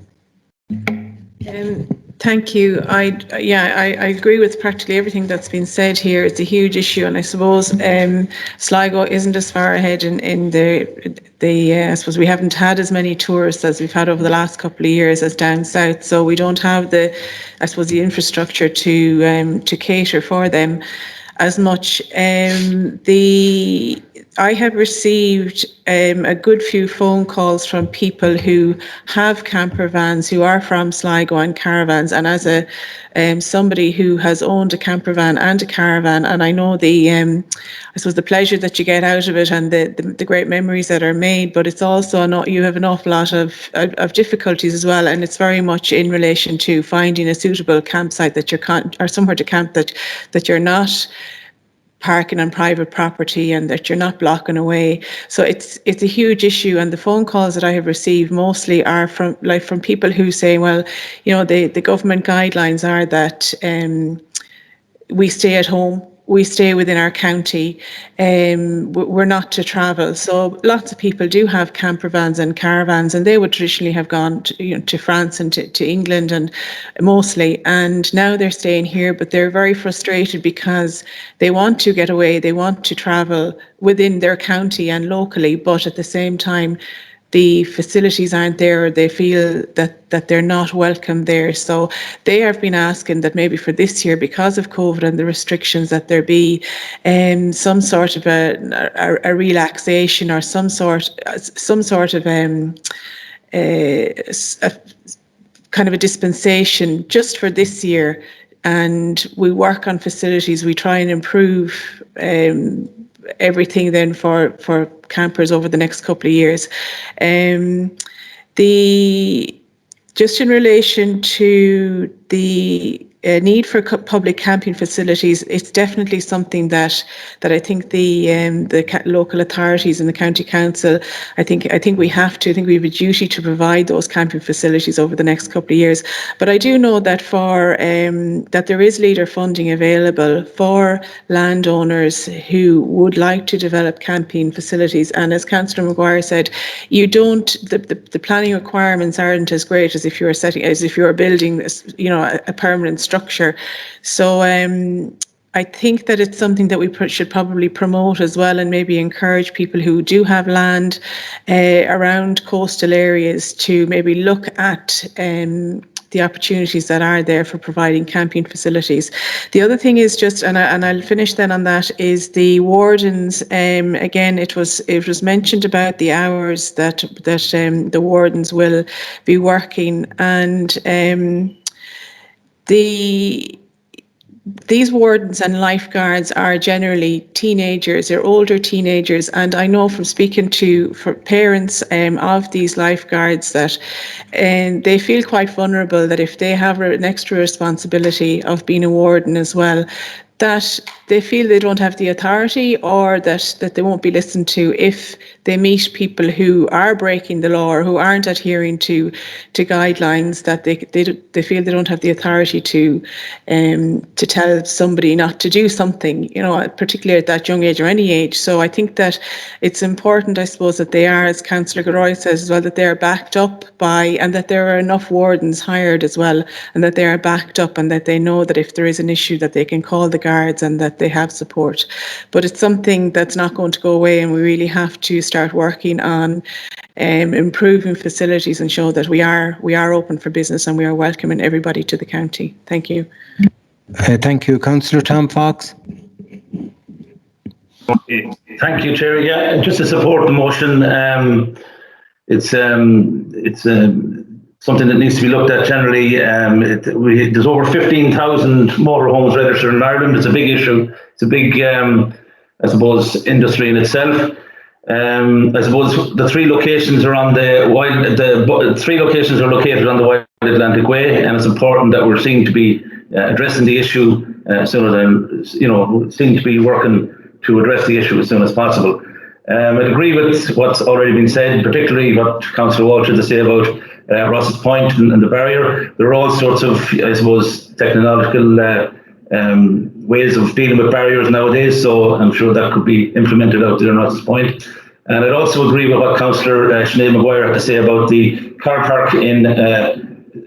Thank you. I agree with practically everything that's been said here. It's a huge issue, and I suppose Sligo isn't as far ahead in the I suppose we haven't had as many tourists as we've had over the last couple of years as down south, so we don't have the infrastructure to cater for them as much. I have received a good few phone calls from people who have camper vans, who are from Sligo and caravans. And as a somebody who has owned a camper van and a caravan, and I know the I suppose the pleasure that you get out of it and the great memories that are made, but it's also you have an awful lot of difficulties as well. And it's very much in relation to finding a suitable campsite that or somewhere to camp that you're not parking on private property and that you're not blocking away. So it's a huge issue, and the phone calls that I have received mostly are from people who say, well, the government guidelines are that we stay at home, we stay within our county, we're not to travel. So lots of people do have camper vans and caravans, and they would traditionally have gone to France and to England and mostly, and now they're staying here, but they're very frustrated because they want to get away, they want to travel within their county and locally, but at the same time the facilities aren't there, or they feel that they're not welcome there. So they have been asking that maybe for this year, because of COVID and the restrictions, that there be some sort of a relaxation or some sort of kind of a dispensation just for this year. And we work on facilities, we try and improve everything then for campers over the next couple of years. Just in relation to the need for public camping facilities, it's definitely something that I think the local authorities and the county council, I think we have a duty to provide those camping facilities over the next couple of years. But I do know that that there is leader funding available for landowners who would like to develop camping facilities. And as Councillor Mcguire said, the planning requirements aren't as great as if you are building this, a permanent structure. So I think that it's something that we should probably promote as well, and maybe encourage people who do have land around coastal areas to maybe look at the opportunities that are there for providing camping facilities. The other thing is just, and I'll finish then on that, is the wardens. Again, it was mentioned about the hours that the wardens will be working, and these wardens and lifeguards are generally teenagers, they're older teenagers, and I know from speaking to parents of these lifeguards that they feel quite vulnerable, that if they have an extra responsibility of being a warden as well, that they feel they don't have the authority, or that they won't be listened to if they meet people who are breaking the law or who aren't adhering to guidelines, that they feel they don't have the authority to tell somebody not to do something, particularly at that young age or any age. So I think that it's important, I suppose, that they are, as Councillor Gilroy says as well, that they are backed up by, and that there are enough wardens hired as well, and that they are backed up, and that they know that if there is an issue that they can call the guards and that they have support. But it's something that's not going to go away, and we really have to start working on improving facilities and show that we are open for business and we are welcoming everybody to the county. Thank you. Thank you. Councillor Tom Fox. Thank you, Chair. Yeah, just to support the motion, it's something that needs to be looked at generally. There's over 15,000 motorhomes registered in Ireland. It's a big issue. It's a big, I suppose, industry in itself. I suppose the three locations are on the three locations are located on the Wide Atlantic Way, and it's important that we're seen to be addressing the issue sooner than, seem to be working to address the issue as soon as possible. I agree with what's already been said, particularly what Councillor Walsh had to say about Ross's Point and the barrier. There are all sorts of, I suppose, technological ways of dealing with barriers nowadays, so I'm sure that could be implemented out there in Ross's Point. And I'd also agree with what Councillor Sinead Mcguire had to say about the car park in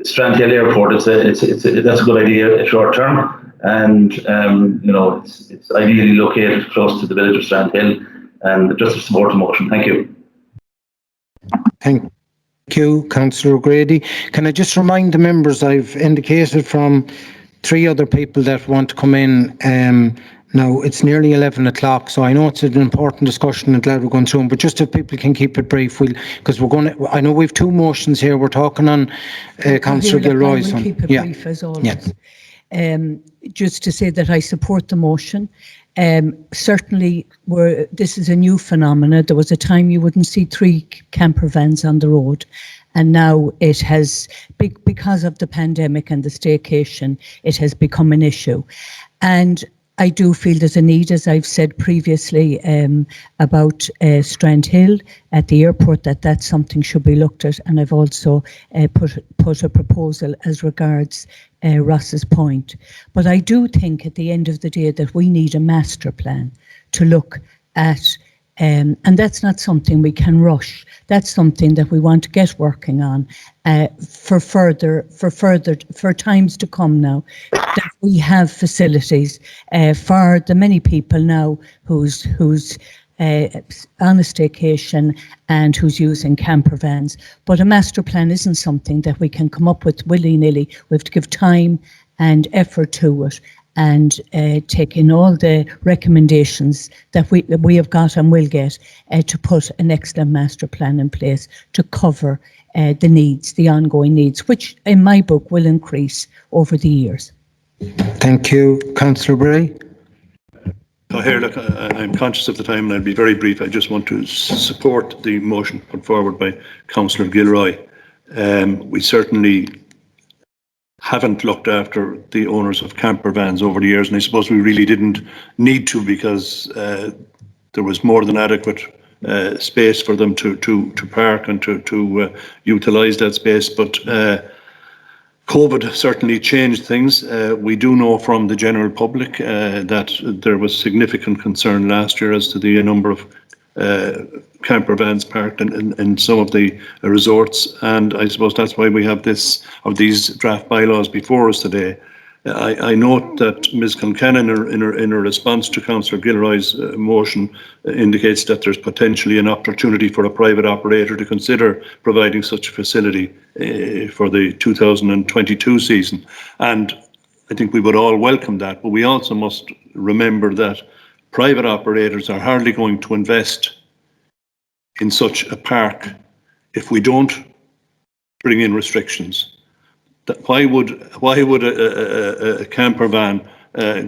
Strandhill Airport. That's a good idea short term, and it's ideally located close to the village of Strandhill. And just to support the motion. Thank you. Thank you, Councillor O'Grady. Can I just remind the members, I've indicated from 3 other people that want to come in, Now, it's nearly 11 o'clock, so I know it's an important discussion and glad we're going through them, but just if people can keep it brief, because we're going to, I know we've two motions here. We're talking on Councillor Gilroy's one. Keep it brief as always. Just to say that I support the motion. Certainly, this is a new phenomenon. There was a time you wouldn't see 3 camper vans on the road, and now it has, because of the pandemic and the staycation, it has become an issue. And I do feel there's a need, as I've said previously, about Strand Hill at the airport, that's something should be looked at. And I've also put a proposal as regards Ross's Point. But I do think at the end of the day that we need a master plan to look at, and that's not something we can rush. That's something that we want to get working on for times to come now, that we have facilities for the many people now who's on a staycation and who's using camper vans. But a master plan isn't something that we can come up with willy-nilly. We have to give time and effort to it, and take in all the recommendations that we have got and will get to put an excellent master plan in place to cover the needs, the ongoing needs, which in my book will increase over the years. Thank you. Councillor Bray. I'm conscious of the time and I'll be very brief. I just want to support the motion put forward by Councillor Gilroy. We certainly haven't looked after the owners of camper vans over the years, and I suppose we really didn't need to, because there was more than adequate space for them to park and to utilise that space. But COVID certainly changed things. We do know from the general public that there was significant concern last year as to the number of camper vans parked in some of the resorts, and I suppose that's why we have these draft bylaws before us today. I note that Ms. Kilkennan in her response to Councillor Gilroy's motion indicates that there's potentially an opportunity for a private operator to consider providing such a facility for the 2022 season, and I think we would all welcome that. But we also must remember that private operators are hardly going to invest in such a park if we don't bring in restrictions. Why would a camper van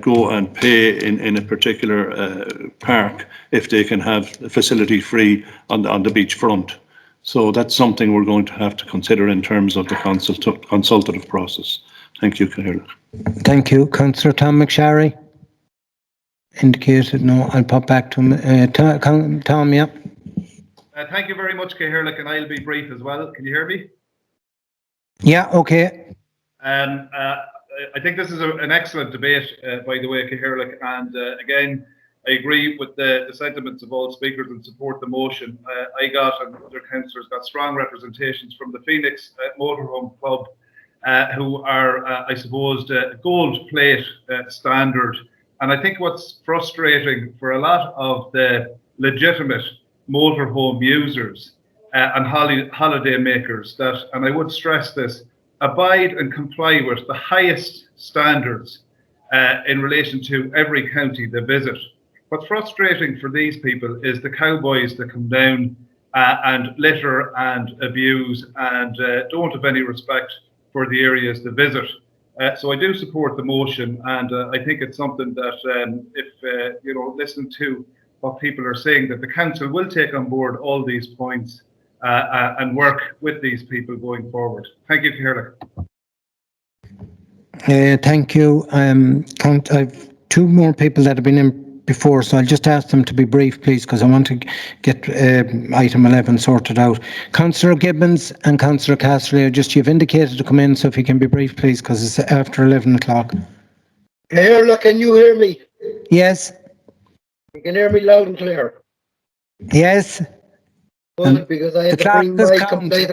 go and pay in a particular park if they can have a facility free on the beach front? So that's something we're going to have to consider in terms of the consultative process. Thank you, Cathaoirleach. Thank you. Councillor Tom McSharry indicated no. I'll pop back to him. Tom, yeah. Thank you very much, Cathaoirleach, and I'll be brief as well. Can you hear me? Yeah, okay. I think this is an excellent debate, by the way, Cathaoirleach, and again, I agree with the sentiments of all speakers and support the motion. I got, and other councillors got, strong representations from the Phoenix Motorhome Club, who are, I suppose, gold plate standard. And I think what's frustrating for a lot of the legitimate motorhome users and holiday makers that, and I would stress this, abide and comply with the highest standards in relation to every county they visit. What's frustrating for these people is the cowboys that come down and litter and abuse and don't have any respect for the areas they visit. So I do support the motion, and I think it's something that if, listen to what people are saying, that the council will take on board all these points and work with these people going forward. Thank you, Cathaoirleach. Thank you. I've two more people that have been in before, so I'll just ask them to be brief, please, because I want to get item 11 sorted out. Councillor Gibbons and Councillor Castley, you've indicated to come in, so if you can be brief, please, because it's after 11 o'clock. Cathaoirleach, can you hear me? Yes. You can hear me loud and clear. Yes. Well, because I had to bring my complaint.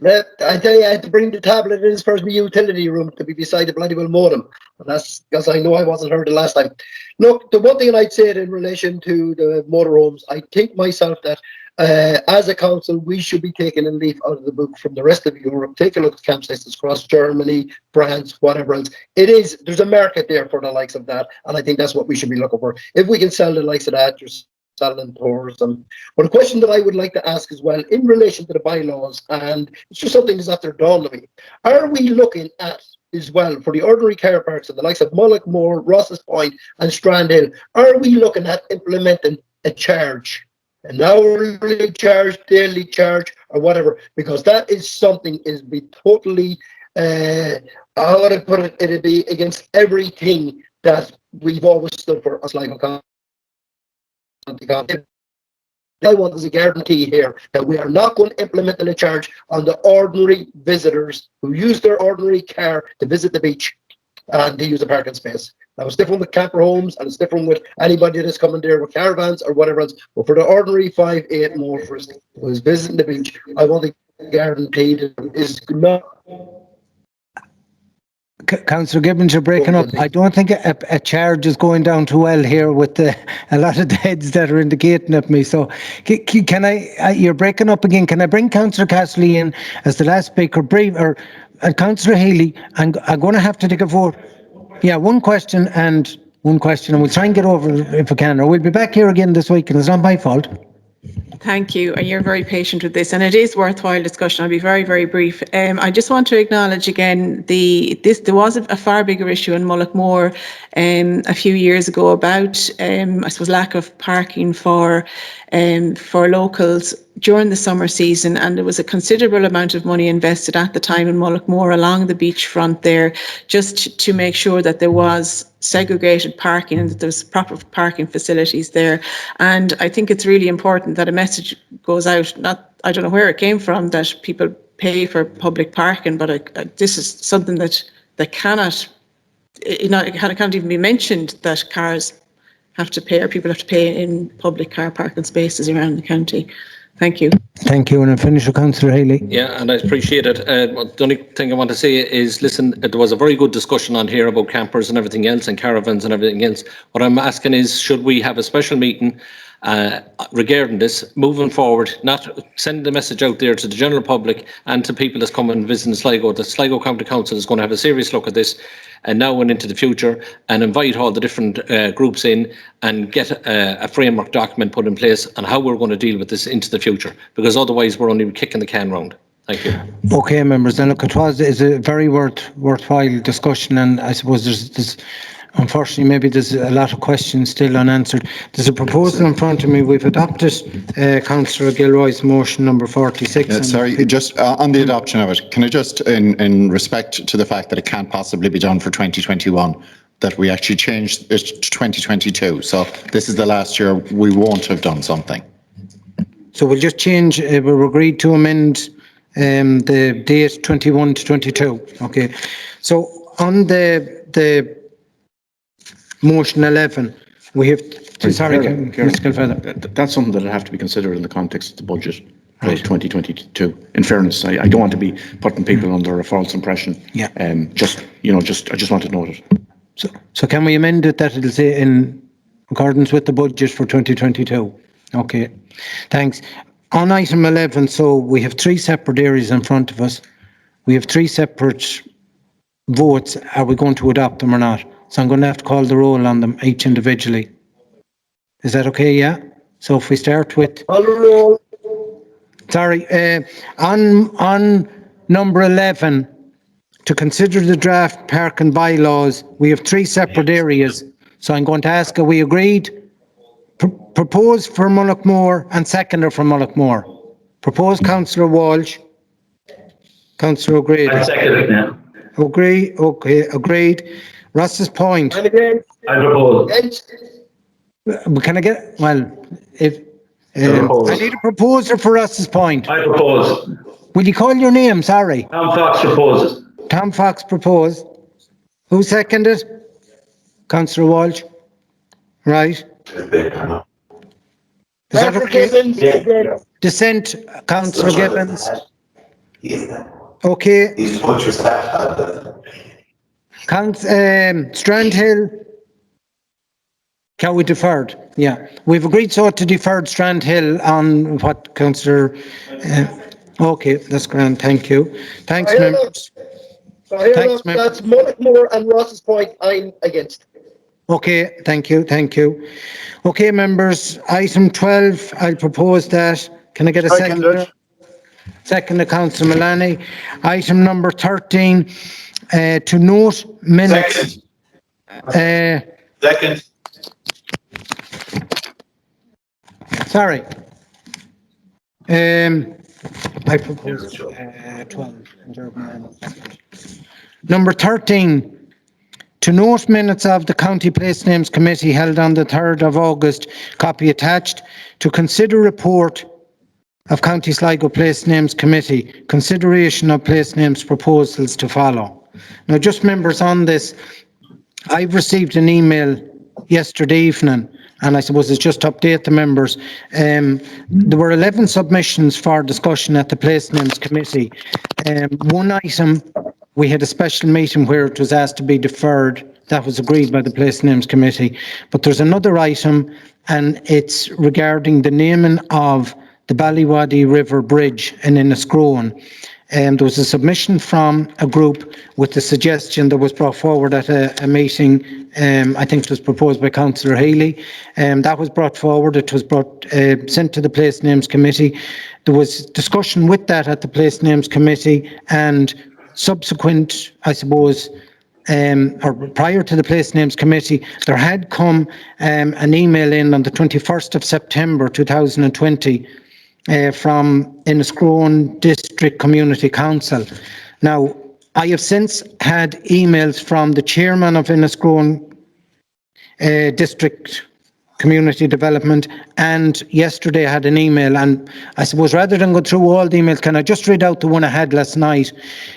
I tell you, I had to bring the tablet in for the utility room to be beside the bloody well modem. And that's because I know I wasn't heard the last time. Look, the one thing I'd say in relation to the motorhomes, I think myself that as a council, we should be taking a leaf out of the book from the rest of Europe. Take a look at campsites across Germany, France, whatever else. There's a market there for the likes of that, and I think that's what we should be looking for. If we can sell the likes of that, just selling tourism. But a question that I would like to ask as well, in relation to the bylaws, and it's just something that's after dawned on me, are we looking at as well for the ordinary car parks and the likes of Mullaghmore, Ross's Point, and Strandhill? Are we looking at implementing a charge? An hourly charge, daily charge, or whatever, because that is something is be totally, how would I put it? It'd be against everything that we've always stood for as Sligo County. I want is a guarantee here that we are not going to implement a charge on the ordinary visitors who use their ordinary car to visit the beach and to use a parking space. Now, it's different with camper homes and it's different with anybody that's coming there with caravans or whatever else. But for the ordinary 5-8 motorist who's visiting the beach, I want to guarantee that is not. Councillor Gibbons, you're breaking up. I don't think a charge is going down too well here with a lot of the heads that are indicating at me. So can I, you're breaking up again. Can I bring Councillor Castley in as the last speaker, or Councillor Healy? I'm going to have to take a vote. Yeah, one question, and we'll try and get over if we can, or we'll be back here again this week, and it's not my fault. Thank you, and you're very patient with this, and it is worthwhile discussion. I'll be very, very brief. I just want to acknowledge again there was a far bigger issue in Mullaghmore a few years ago about I suppose lack of parking for locals during the summer season, and there was a considerable amount of money invested at the time in Mullaghmore along the beachfront there, just to make sure that there was segregated parking and that there's proper parking facilities there. And I think it's really important that a message goes out, I don't know where it came from, that people pay for public parking, but this is something that cannot, it can't even be mentioned, that cars have to pay, or people have to pay in public car parking spaces around the county. Thank you. Thank you, and I'll finish with Councillor Healy. Yeah, and I appreciate it. The only thing I want to say is, listen, there was a very good discussion on here about campers and everything else, and caravans and everything else. What I'm asking is, should we have a special meeting regarding this moving forward, not sending the message out there to the general public and to people that's coming and visiting Sligo, that Sligo County Council is going to have a serious look at this and now and into the future, and invite all the different groups in and get a framework document put in place on how we're going to deal with this into the future, because otherwise we're only kicking the can round. Thank you. Okay, members, and look, it's a very worthwhile discussion, and I suppose there's unfortunately, maybe there's a lot of questions still unanswered. There's a proposal in front of me. We've adopted Councillor Gilroy's motion number 46. Yeah, sorry, just on the adoption of it, can I just, in respect to the fact that it can't possibly be done for 2021, that we actually changed it to 2022. So this is the last year we won't have done something. So we'll just change, we've agreed to amend the date 21 to 22. Okay. So on the motion 11, we have, sorry, Mr. Kilfeather. That's something that will have to be considered in the context of the budget for 2022. In fairness, I don't want to be putting people under a false impression. Yeah. I just want to note it. So can we amend it that it'll say in accordance with the budget for 2022? Okay, thanks. On item 11, so we have 3 separate areas in front of us. We have 3 separate votes. Are we going to adopt them or not? So I'm going to have to call the roll on them each individually. Is that okay? Yeah. So if we start with. Sorry, on number 11, to consider the draft parking bylaws, we have 3 separate areas. So I'm going to ask, are we agreed? Proposed for Mullaghmore and seconder for Mullaghmore. Proposed Councillor Walsh. Councillor O'Grady. I second it now. Agree. Okay, agreed. Ross's Point. I propose. Can I get, well, if I need a proposer for Ross's Point. I propose. Will you call your name? Sorry. Tom Fox proposes. Tom Fox proposed. Who seconded? Councillor Walsh. Right. Is that okay? Dissent, Councillor Gibbons. Okay. Strandhill. Can we deferred? Yeah. We've agreed so to deferred Strand Hill on what Councillor... okay, that's grand. Thank you. Thanks, members. Thanks, That's Mullickmore and Ross's point. I'm against. Okay, thank you, thank you. Okay, members, item 12, I'll propose that. Can I get a second? Second to Councillor Mullaney. Item number 13, to note minutes. Second. Sorry. I propose 12. Number 13. To note minutes of the County Place Names Committee held on the 3rd of August, copy attached. To consider report of County Sligo Place Names Committee, consideration of place names proposals to follow. Now, just members on this, I've received an email yesterday evening, and I suppose it's just to update the members. There were 11 submissions for discussion at the Place Names Committee. One item, we had a special meeting where it was asked to be deferred. That was agreed by the Place Names Committee. But there's another item, and it's regarding the naming of the Ballywaddy River Bridge in Inniscrone. There was a submission from a group with a suggestion that was brought forward at a meeting. I think it was proposed by Councillor Healy. That was brought forward. It was sent to the Place Names Committee. There was discussion with that at the Place Names Committee, and subsequent, I suppose, or prior to the Place Names Committee, there had come an email in on the 21st of September 2020 from Inniscrone District Community Council. Now, I have since had emails from the chairman of Inniscrone District Community Development, and yesterday I had an email, and I suppose rather than go through all the emails, can I just read out the one I had last night?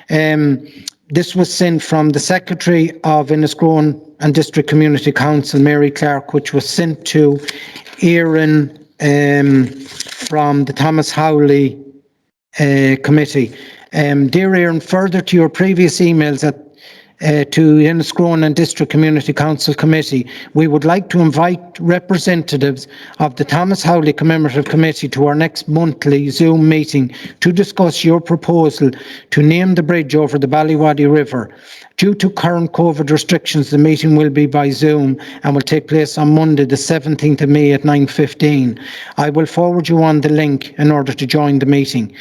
This was sent from the Secretary of Inniscrone and District Community Council, Mary Clark, which was sent to Erin from the Thomas Howley Committee. Dear Erin, further to your previous emails to Inniscrone and District Community Council Committee, we would like to invite representatives of the Thomas Howley Commemorative Committee to our next monthly Zoom meeting to discuss your proposal to name the bridge over the Ballywaddy River. Due to current COVID restrictions, the meeting will be by Zoom and will take place on Monday, the 17th of May at 9:15. I will forward you on the link in order to join the meeting.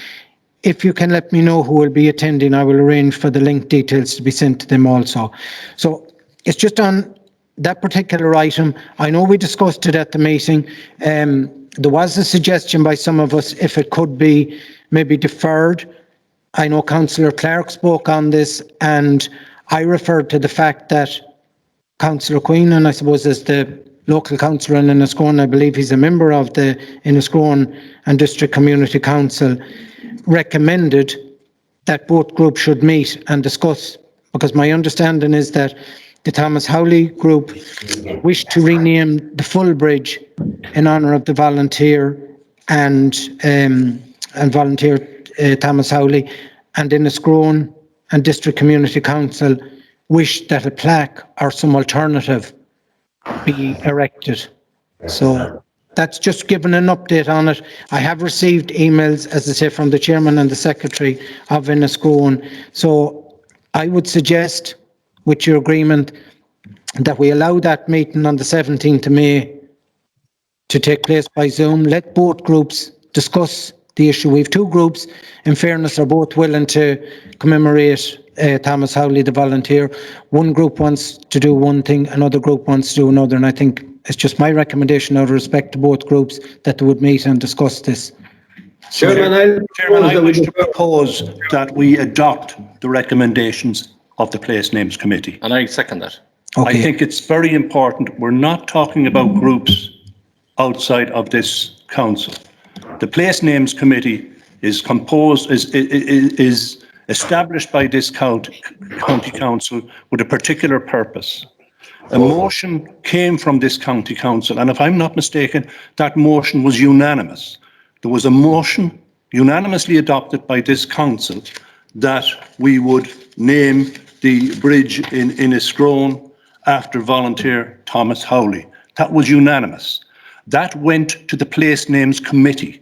If you can let me know who will be attending, I will arrange for the link details to be sent to them also. So it's just on that particular item. I know we discussed it at the meeting. There was a suggestion by some of us if it could be maybe deferred. I know Councillor Clark spoke on this, and I referred to the fact that Councillor Queenan, I suppose, as the local councillor in Inniscrone, I believe he's a member of the Inniscrone and District Community Council, recommended that both groups should meet and discuss, because my understanding is that the Thomas Howley group wish to rename the full bridge in honour of the volunteer and volunteer Thomas Howley, and Inniscrone and District Community Council wish that a plaque or some alternative be erected. So that's just giving an update on it. I have received emails, as I say, from the chairman and the secretary of Inniscrone. So I would suggest, with your agreement, that we allow that meeting on the 17th of May to take place by Zoom. Let both groups discuss the issue. We have two groups, in fairness, are both willing to commemorate Thomas Howley, the volunteer. One group wants to do one thing, another group wants to do another, and I think it's just my recommendation out of respect to both groups that they would meet and discuss this. Chairman, I wish to propose that we adopt the recommendations of the Place Names Committee. And I second that. Okay. I think it's very important. We're not talking about groups outside of this council. The Place Names Committee is composed, is established by this county council with a particular purpose. A motion came from this county council, and if I'm not mistaken, that motion was unanimous. There was a motion unanimously adopted by this council that we would name the bridge in Inniscrone after volunteer Thomas Howley. That was unanimous. That went to the Place Names Committee.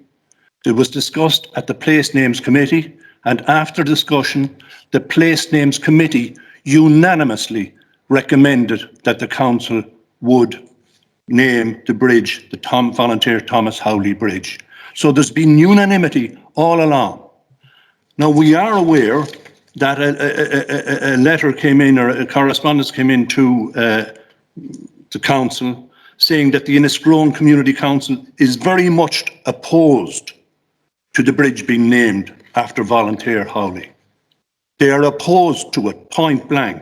It was discussed at the Place Names Committee, and after discussion, the Place Names Committee unanimously recommended that the council would name the bridge the Volunteer Thomas Howley Bridge. So there's been unanimity all along. Now, we are aware that a letter came in, or a correspondence came in to the council saying that the Enniscrone Community Council is very much opposed to the bridge being named after Volunteer Howley. They are opposed to it, point blank.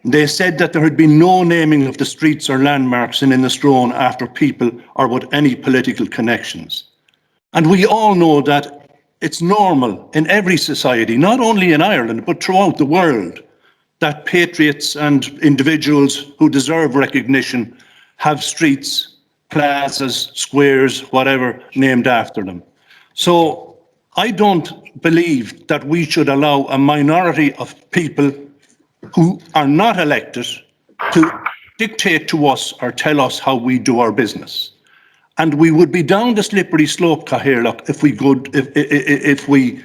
They said that there had been no naming of the streets or landmarks in Enniscrone after people or with any political connections. And we all know that it's normal in every society, not only in Ireland, but throughout the world, that patriots and individuals who deserve recognition have streets, plazas, squares, whatever, named after them. So I don't believe that we should allow a minority of people who are not elected to dictate to us or tell us how we do our business. And we would be down the slippery slope, Cathaoirleach, if we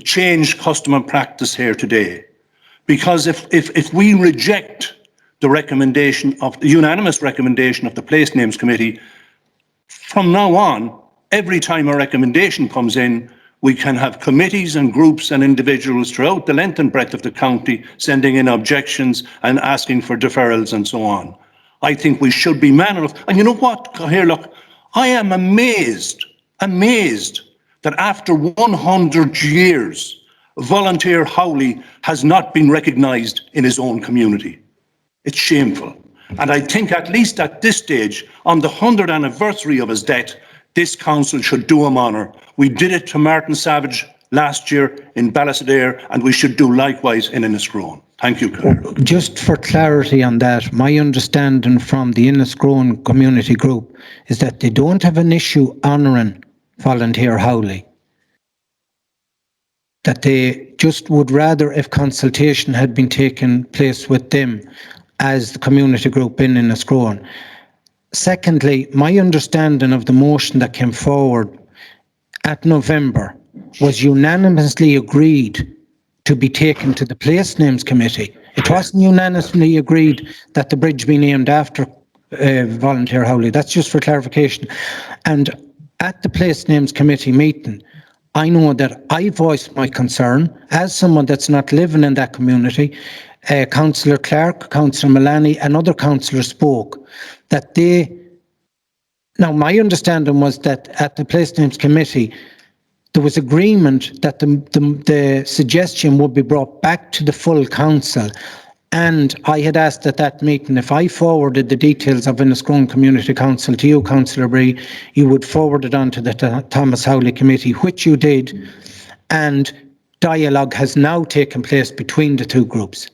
change custom and practice here today. Because if we reject the recommendation of the unanimous recommendation of the Place Names Committee, from now on, every time a recommendation comes in, we can have committees and groups and individuals throughout the length and breadth of the county sending in objections and asking for deferrals and so on. I think we should be man enough. And you know what, Cathaoirleach? I am amazed that after 100 years, Volunteer Howley has not been recognised in his own community. It's shameful. And I think at least at this stage, on the 100th anniversary of his death, this council should do him honour. We did it to Martin Savage last year in Ballysadare, and we should do likewise in Enniscrone. Thank you, Claire. Just for clarity on that, my understanding from the Enniscrone community group is that they don't have an issue honouring Volunteer Howley. That they just would rather if consultation had been taken place with them as the community group in Enniscrone. Secondly, my understanding of the motion that came forward at November was unanimously agreed to be taken to the Place Names Committee. It wasn't unanimously agreed that the bridge be named after Volunteer Howley. That's just for clarification. And at the Place Names Committee meeting, I know that I voiced my concern as someone that's not living in that community. Councillor Clark, Councillor Mullaney and other councillors spoke that now my understanding was that at the Place Names Committee there was agreement that the suggestion would be brought back to the full council, and I had asked at that meeting if I forwarded the details of Enniscrone Community Council to you, Councillor Bree, you would forward it on to the Thomas Howley Committee, which you did, and dialogue has now taken place between the two groups.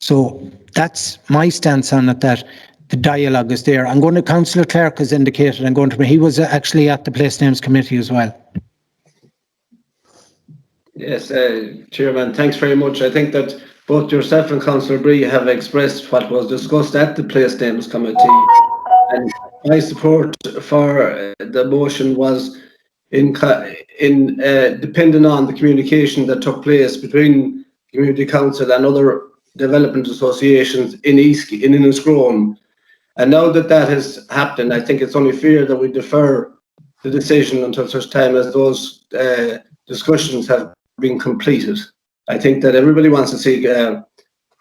So that's my stance on it, that the dialogue is there. I'm going to, Councillor Clark has indicated, he was actually at the Place Names Committee as well. Yes, Chairman, thanks very much. I think that both yourself and Councillor Bree have expressed what was discussed at the Place Names Committee, and my support for the motion was in depending on the communication that took place between Community Council and other development associations in Enniscrone. And now that that has happened, I think it's only fair that we defer the decision until such time as those discussions have been completed. I think that everybody wants to see the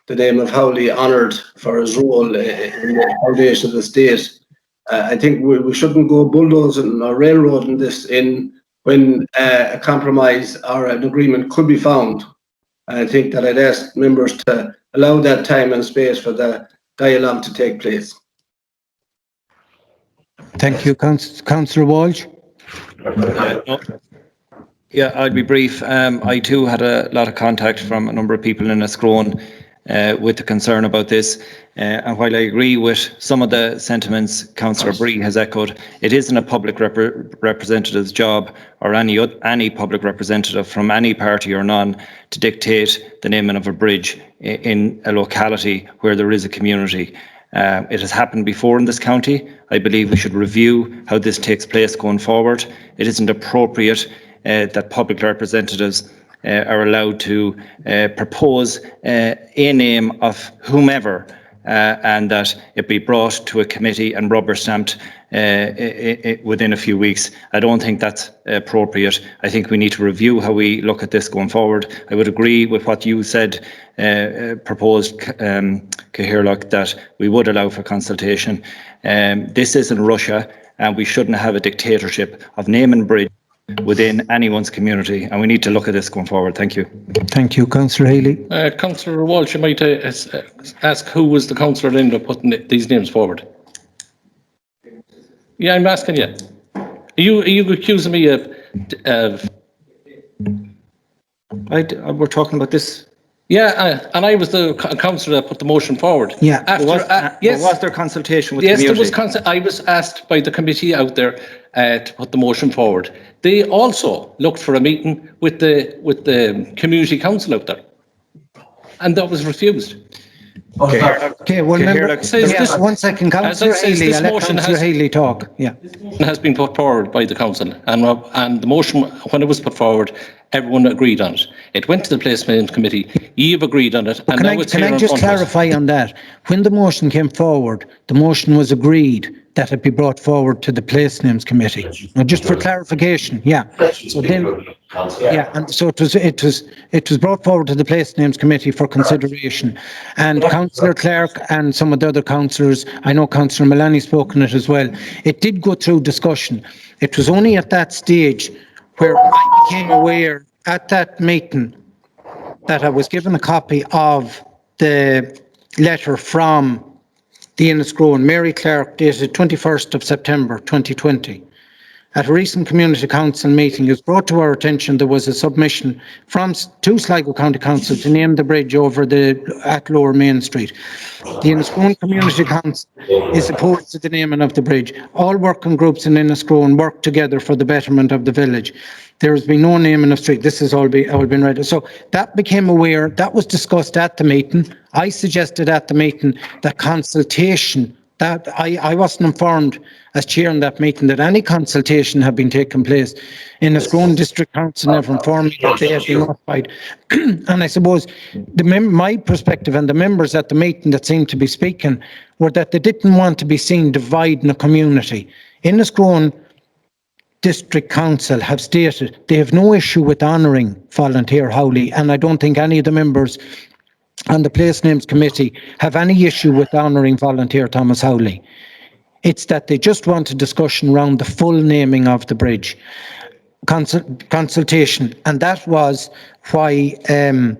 name of Howley honoured for his role in the foundation of the state. I think we shouldn't go bulldozing or railroading this in when a compromise or an agreement could be found. I think that I'd ask members to allow that time and space for the dialogue to take place. Thank you, Councillor Walsh. Yeah, I'll be brief. I too had a lot of contact from a number of people in Enniscrone with the concern about this. And while I agree with some of the sentiments Councillor Bree has echoed, it isn't a public representative's job or any public representative from any party or none to dictate the naming of a bridge in a locality where there is a community. It has happened before in this county. I believe we should review how this takes place going forward. It isn't appropriate that public representatives are allowed to propose a name of whomever and that it be brought to a committee and rubber stamped within a few weeks. I don't think that's appropriate. I think we need to review how we look at this going forward. I would agree with what you said, proposed, Cathaoirleach, that we would allow for consultation. This isn't Russia, and we shouldn't have a dictatorship of name and bridge within anyone's community, and we need to look at this going forward. Thank you. Thank you, Councillor Healy. Councillor Walsh, you might ask who was the councillor that ended up putting these names forward. Yeah, I'm asking you. Are you accusing me of we're talking about this. Yeah, and I was the councillor that put the motion forward. Yeah. Yes. Was there consultation with the community? community? Yes, there was. I was asked by the committee out there to put the motion forward. They also looked for a meeting with the community council out there, and that was refused. Okay, well, yes, 1 second, Councillor Healy. I'll let Councillor Healy talk. Yeah. Has been put forward by the council, and the motion, when it was put forward, everyone agreed on it. It went to the placement committee. You've agreed on it, and now it's here in front of us. Can I just clarify on that? When the motion came forward, the motion was agreed that it be brought forward to the place names committee. Now, just for clarification, yeah. So then, yeah, and so it was brought forward to the place names committee for consideration. And Councillor Clark and some of the other councillors, I know Councillor Maloney spoke on it as well. It did go through discussion. It was only at that stage where I became aware at that meeting that I was given a copy of the letter from the Enniscrone, Mary Clark, dated 21st of September 2020. At a recent Community Council meeting, it was brought to our attention there was a submission to Sligo County Council to name the bridge at Lower Main Street. The Enniscrone Community Council is opposed to the naming of the bridge. All working groups in Enniscrone work together for the betterment of the village. There has been no naming of street. This has all been read. So that became aware, that was discussed at the meeting. I suggested at the meeting that consultation, that I wasn't informed as chair in that meeting that any consultation had been taking place. In the Enniscrone District Council never informed me that they had been notified. And I suppose my perspective and the members at the meeting that seemed to be speaking were that they didn't want to be seen dividing a community. In the Enniscrone District Council have stated they have no issue with honouring Volunteer Howley, and I don't think any of the members on the Place Names Committee have any issue with honouring Volunteer Thomas Howley. It's that they just want a discussion around the full naming of the bridge. Consultation, and that was why the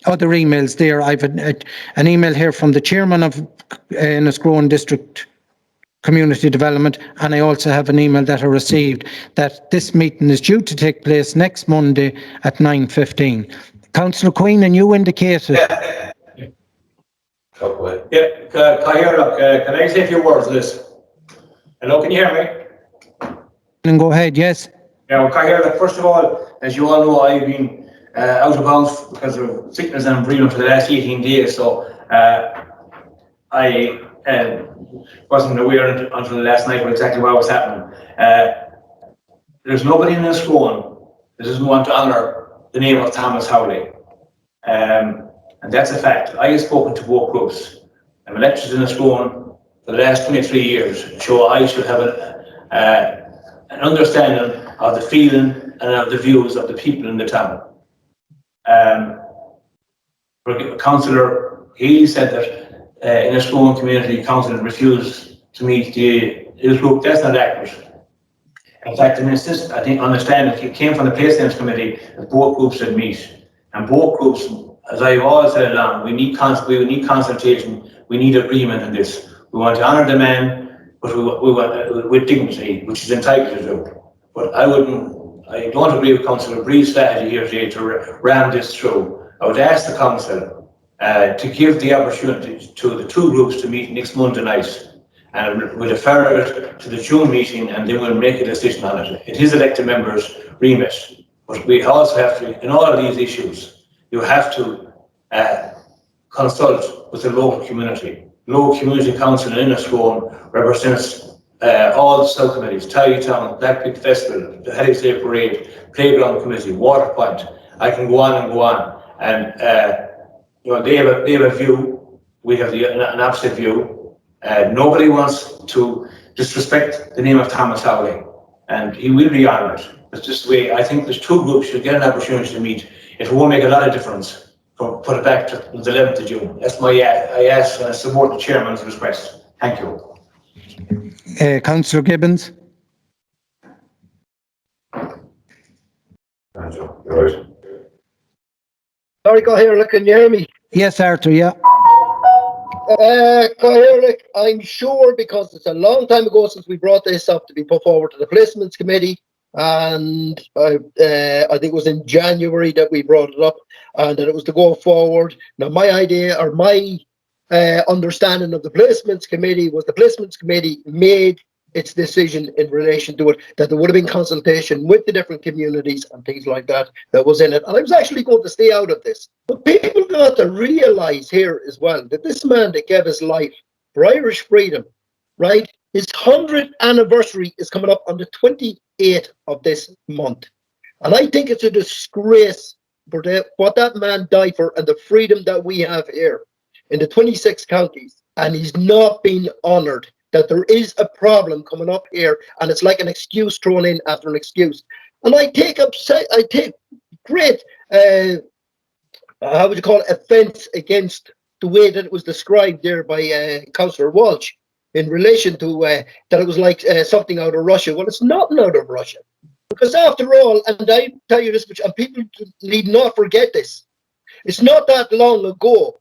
other emails there. I've an email here from the chairman of Enniscrone District Community Development, and I also have an email that I received that this meeting is due to take place next Monday at 9:15. Councillor Queen, and you indicated. Cathaoirleach, can I say a few words on this? Hello, can you hear me? And go ahead, yes. Yeah, well, Cathaoirleach, first of all, as you all know, I've been out of bounds because of sickness and breathing for the last 18 days, so I wasn't aware until last night of exactly what was happening. There's nobody in this phone that doesn't want to honour the name of Thomas Howley. And that's a fact. I have spoken to both groups. I'm elected in this phone for the last 23 years, so I should have an understanding of the feeling and of the views of the people in the town. Councillor Healy said that in his own community, council refused to meet his group. That's not accurate. In fact, I think understand it came from the Place Names Committee that both groups should meet. And both groups, as I've always said along, we need consultation, we need agreement on this. We want to honour the man, but we want with dignity, which is entitled to do. But I don't agree with Councillor Bree's strategy here today to ram this through. I would ask the council to give the opportunity to the two groups to meet next Monday night, and we'll defer it to the June meeting, and then we'll make a decision on it. It is elected members' remit, but we also have to, in all of these issues, you have to consult with the local community. Local community council in Enniscrone represents all the subcommittees, Town, Black Pig Festival, the Headache Day Parade, Playground Committee, Waterpoint. I can go on and go on. And they have a view. We have an opposite view. Nobody wants to disrespect the name of Thomas Howley, and he will be honoured. It's just the way I think there's two groups should get an opportunity to meet. It won't make a lot of difference. Put it back to the 11th of June. That's my I ask and I support the chairman's request. Thank you. Councillor Gibbons. Sorry, go here, look, can you hear me? Yes, Arthur, yeah. Go here, look, I'm sure because it's a long time ago since we brought this up to be put forward to the placements committee, and I think it was in January that we brought it up, and that it was to go forward. Now, my idea or my understanding of the placements committee was the placements committee made its decision in relation to it, that there would have been consultation with the different communities and things like that was in it. And I was actually going to stay out of this. But people got to realise here as well that this man that gave his life for Irish freedom, right, his 100th anniversary is coming up on the 28th of this month. And I think it's a disgrace for what that man died for and the freedom that we have here in the 26 counties. And he's not been honoured. That there is a problem coming up here, and it's like an excuse thrown in after an excuse. And I take great, how would you call it, offence against the way that it was described there by Councillor Walsh in relation to that it was like something out of Russia. Well, it's nothing out of Russia. Because after all, and I tell you this, and people need not forget this, it's not that long ago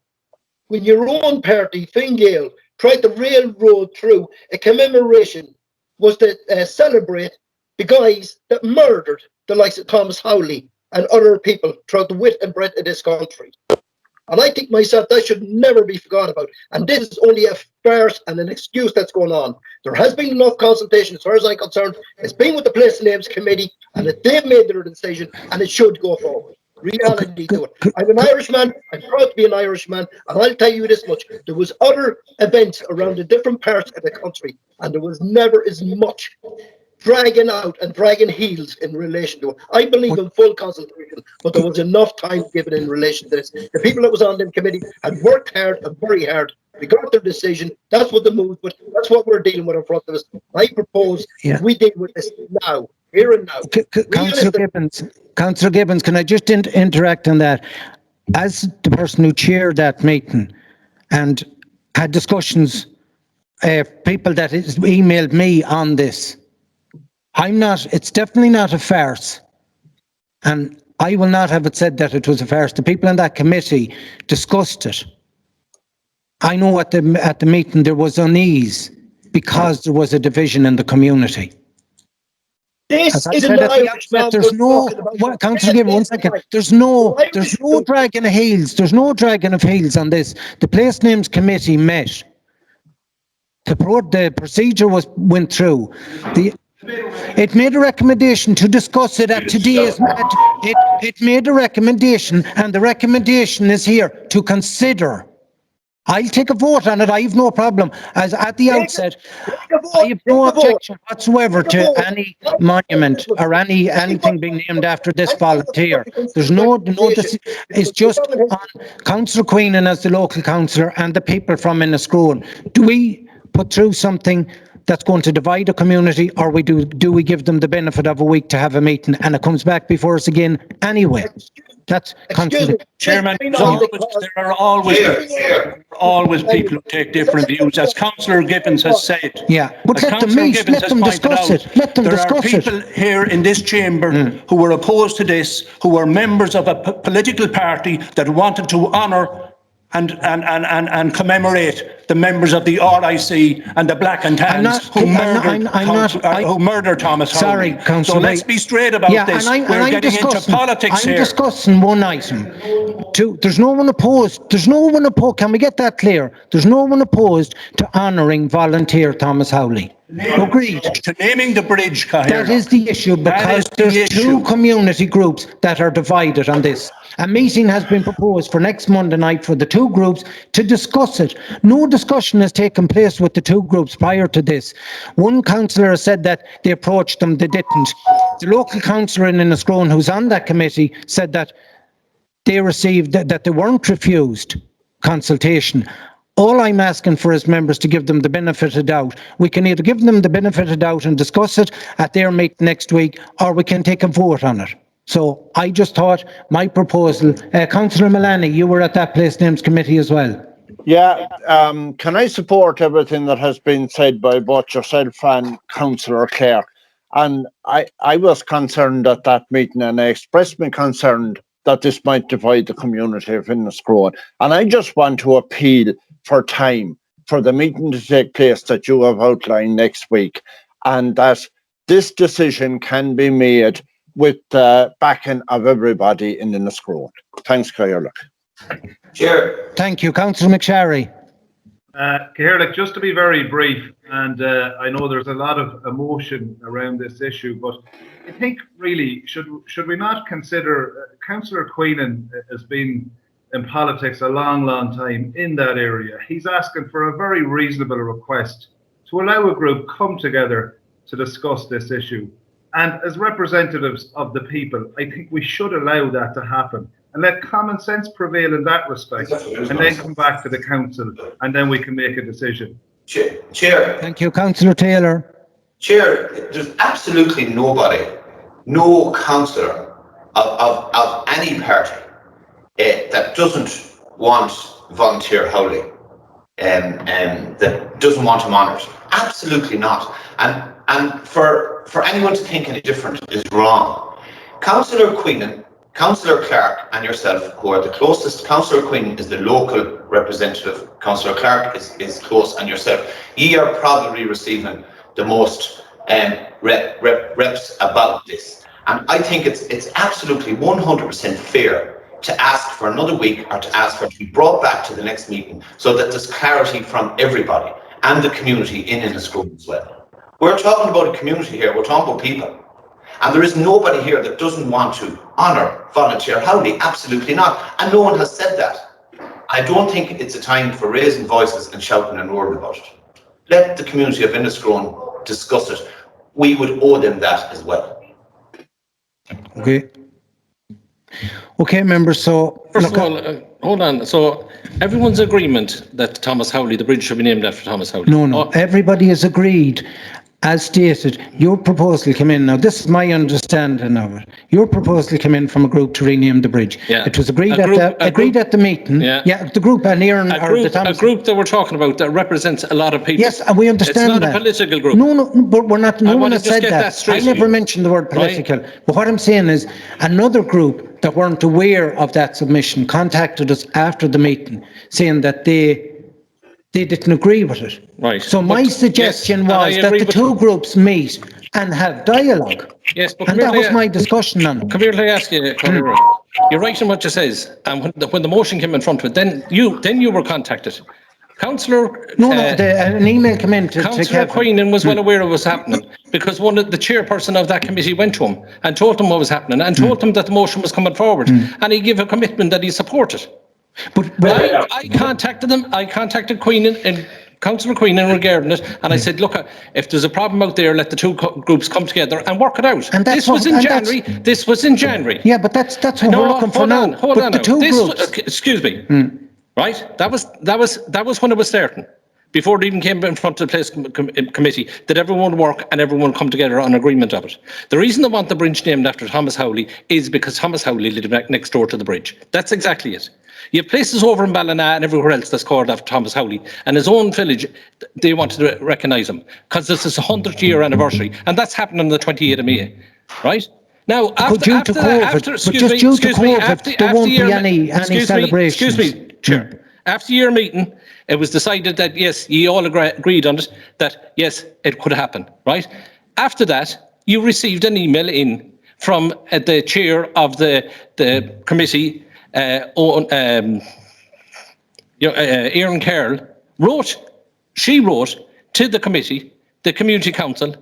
when your own party, Fine Gael, tried to railroad through a commemoration was to celebrate the guys that murdered the likes of Thomas Howley and other people throughout the width and breadth of this country. And I think myself that should never be forgotten about. And this is only a farce and an excuse that's going on. There has been enough consultation as far as I'm concerned. It's been with the Place Names Committee, and they've made their decision, and it should go forward. Reality to it. I'm an Irishman. I'm proud to be an Irishman, and I'll tell you this much: there was other events around the different parts of the country, and there was never as much dragging out and dragging heels in relation to it. I believe in full consultation, but there was enough time given in relation to this. The people that was on the committee had worked hard and very hard. They got their decision. That's what the move, but that's what we're dealing with in front of us. I propose we deal with this now, here and now. Councillor Gibbons, can I just interact on that? As the person who chaired that meeting and had discussions, people that emailed me on this, it's definitely not a farce. And I will not have it said that it was a farce. The people in that committee discussed it. I know at the meeting there was unease because there was a division in the community. This is an Irishman. There's no, Councillor Gibbons, 1 second. There's no dragging of heels. There's no dragging of heels on this. The Place Names Committee met. The procedure went through. It made a recommendation to discuss it at today's meeting. It made a recommendation, and the recommendation is here to consider. I'll take a vote on it. I have no problem. As at the outset, I have no objection whatsoever to any monument or anything being named after this volunteer. There's it's just on Councillor Queenan as the local councillor and the people from Enniscrone. Do we put through something that's going to divide a community, or do we give them the benefit of a week to have a meeting and it comes back before us again anyway? That's Chairman, there are always people who take different views, as Councillor Gibbons has said. Yeah, but let them meet, let them discuss it. There are people here in this chamber who were opposed to this, who were members of a political party that wanted to honour and commemorate the members of the RIC and the Black and Tans who murdered Thomas Howley. Sorry, Councillor. So let's be straight about this. We're getting into politics here. I'm discussing one item. There's no one opposed. There's no one opposed. Can we get that clear? There's no one opposed to honouring volunteer Thomas Howley. Agreed. To naming the bridge, Cathaoirleach. That is the issue, because there's two community groups that are divided on this. A meeting has been proposed for next Monday night for the two groups to discuss it. No discussion has taken place with the two groups prior to this. One councillor has said that they approached them, they didn't. The local councillor in Enniscrone, who's on that committee, said that they received, that they weren't refused consultation. All I'm asking for is members to give them the benefit of doubt. We can either give them the benefit of doubt and discuss it at their meeting next week, or we can take a vote on it. So I just thought my proposal, Councillor Mullaney, you were at that Place Names Committee as well. Yeah, can I support everything that has been said by both yourself and Councillor Clark? And I was concerned at that meeting, and I expressed my concern that this might divide the community of Enniscrone. And I just want to appeal for time for the meeting to take place that you have outlined next week, and that this decision can be made with the backing of everybody in Enniscrone. Thanks, Cathaoirleach. Chair. Thank you, Councillor McSharry. Cathaoirleach, just to be very brief, and I know there's a lot of emotion around this issue, but I think really, should we not consider Councillor Queenan has been in politics a long time in that area. He's asking for a very reasonable request to allow a group come together to discuss this issue. And as representatives of the people, I think we should allow that to happen and let common sense prevail in that respect, and then come back to the council, and then we can make a decision. Chair. Thank you, Councillor Taylor. Chair, there's absolutely nobody, no councillor of any party that doesn't want volunteer howling, that doesn't want him honoured. Absolutely not. And for anyone to think any different is wrong. Councillor Queenan, Councillor Clark and yourself, who are the closest, Councillor Queenan is the local representative, Councillor Clark is close, and yourself, ye are probably receiving the most reps about this. And I think it's absolutely 100% fair to ask for another week, or to ask for it to be brought back to the next meeting, so that there's clarity from everybody and the community in Enniscrone as well. We're talking about a community here, we're talking about people. And there is nobody here that doesn't want to honour volunteer howling, absolutely not. And no one has said that. I don't think it's a time for raising voices and shouting and roaring about it. Let the community of Enniscrone discuss it. We would owe them that as well. Okay. Okay, members, so... First of all, hold on. So everyone's agreement that Thomas Howley, the bridge should be named after Thomas Howley? No. Everybody has agreed. As stated, your proposal came in. Now, this is my understanding of it. Your proposal came in from a group to rename the bridge. Yeah. It was agreed at the meeting. Yeah. The group and Aaron a group that we're talking about that represents a lot of people. Yes, and we understand that. It's not a political group. No, but we're not. No one has said that. I never Right. mentioned the word political. Right. But what I'm saying is, another group that weren't aware of that submission contacted us after the meeting, saying that they didn't agree with it. Right. So my suggestion was that the two groups meet and have dialogue. Yes, but and that was my discussion on it. Come here, let me ask you, you're right in what you says, and when the motion came in front of it, then you were contacted. Councillor... an email came in to Councillor Queenan was well aware of what was happening, because one of the chairperson of that committee went to him and told him what was happening, and told him that the motion was coming forward, and he gave a commitment that he supported. But I contacted them. I contacted Queenan and Councillor Queenan regarding it, and I said, look, if there's a problem out there, let the two groups come together and work it out. And this was in January. This was in January. Yeah, but that's what we're looking for now. Hold on. Groups. Excuse me. Right? That was when it was starting. Before it even came in front of the place committee, that everyone would work and everyone would come together on agreement of it. The reason they want the bridge named after Thomas Howley is because Thomas Howley lived next door to the bridge. That's exactly it. You have places over in Ballina and everywhere else that's called after Thomas Howley, and his own village, they wanted to recognise him because this is a 100-year anniversary, and that's happening on the 28th of May, right? Now, after your meeting, Chair, after your meeting, It was decided that, yes, ye all agreed on it, that, yes, it could happen, right? After that, you received an email in from the chair of the committee, Erin Carroll, she wrote to the committee, the community council,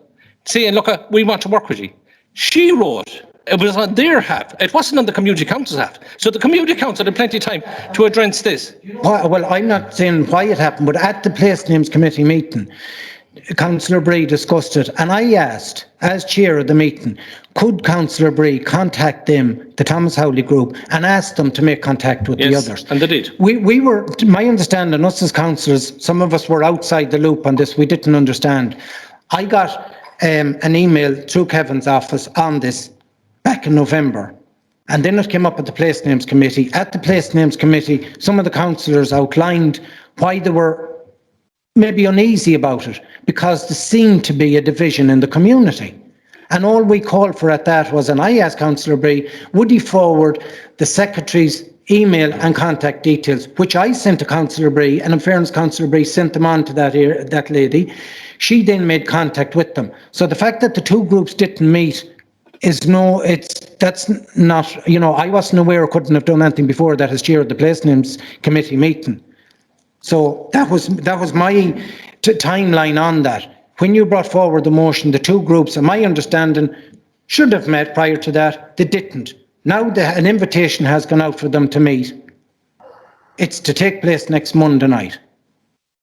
saying, look, we want to work with you. She wrote, it was on their half, it wasn't on the community council's half. So the community council had plenty of time to address this. Well, I'm not saying why it happened, but at the Place Names Committee meeting, Councillor Bree discussed it, and I asked, as chair of the meeting, could Councillor Bree contact them, the Thomas Howley group, and ask them to make contact with the others? And they did. We were, to my understanding, us as councillors, some of us were outside the loop on this, we didn't understand. I got an email through Kevin's office on this back in November. And then it came up at the Place Names Committee. At the Place Names Committee, some of the councillors outlined why they were maybe uneasy about it, because there seemed to be a division in the community. And all we called for at that was, and I asked Councillor Bree, would he forward the Secretary's email and contact details, which I sent to Councillor Bree, and in fairness, Councillor Bree sent them on to that lady. She then made contact with them. So the fact that the two groups didn't meet that's not, I wasn't aware, or couldn't have done anything before that as chair of the Place Names Committee meeting. So that was my timeline on that. When you brought forward the motion, the two groups, and my understanding, should have met prior to that. They didn't. Now an invitation has gone out for them to meet. It's to take place next Monday night.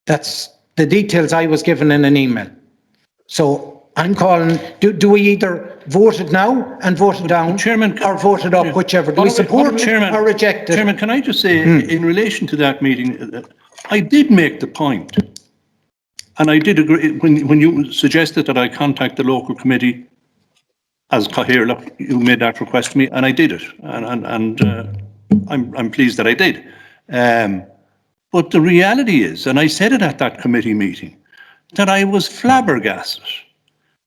That's the details I was given in an email. So I'm calling, do we either vote it now and vote it down, Chairman, or vote it up, whichever? Do we support it or reject it? Chairman, can I just say, in relation to that meeting, I did make the point, and I did agree, when you suggested that I contact the local committee, as Cathaoirleach, you made that request to me, and I did it, and I'm pleased that I did. But the reality is, and I said it at that committee meeting, that I was flabbergasted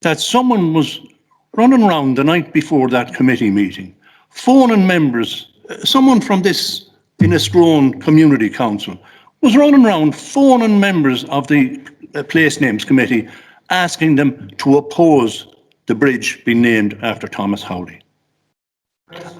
that someone was running around the night before that committee meeting, phoning members, someone from this Inniscrone Community Council was running around phoning members of the Place Names Committee, asking them to oppose the bridge being named after Thomas Howley.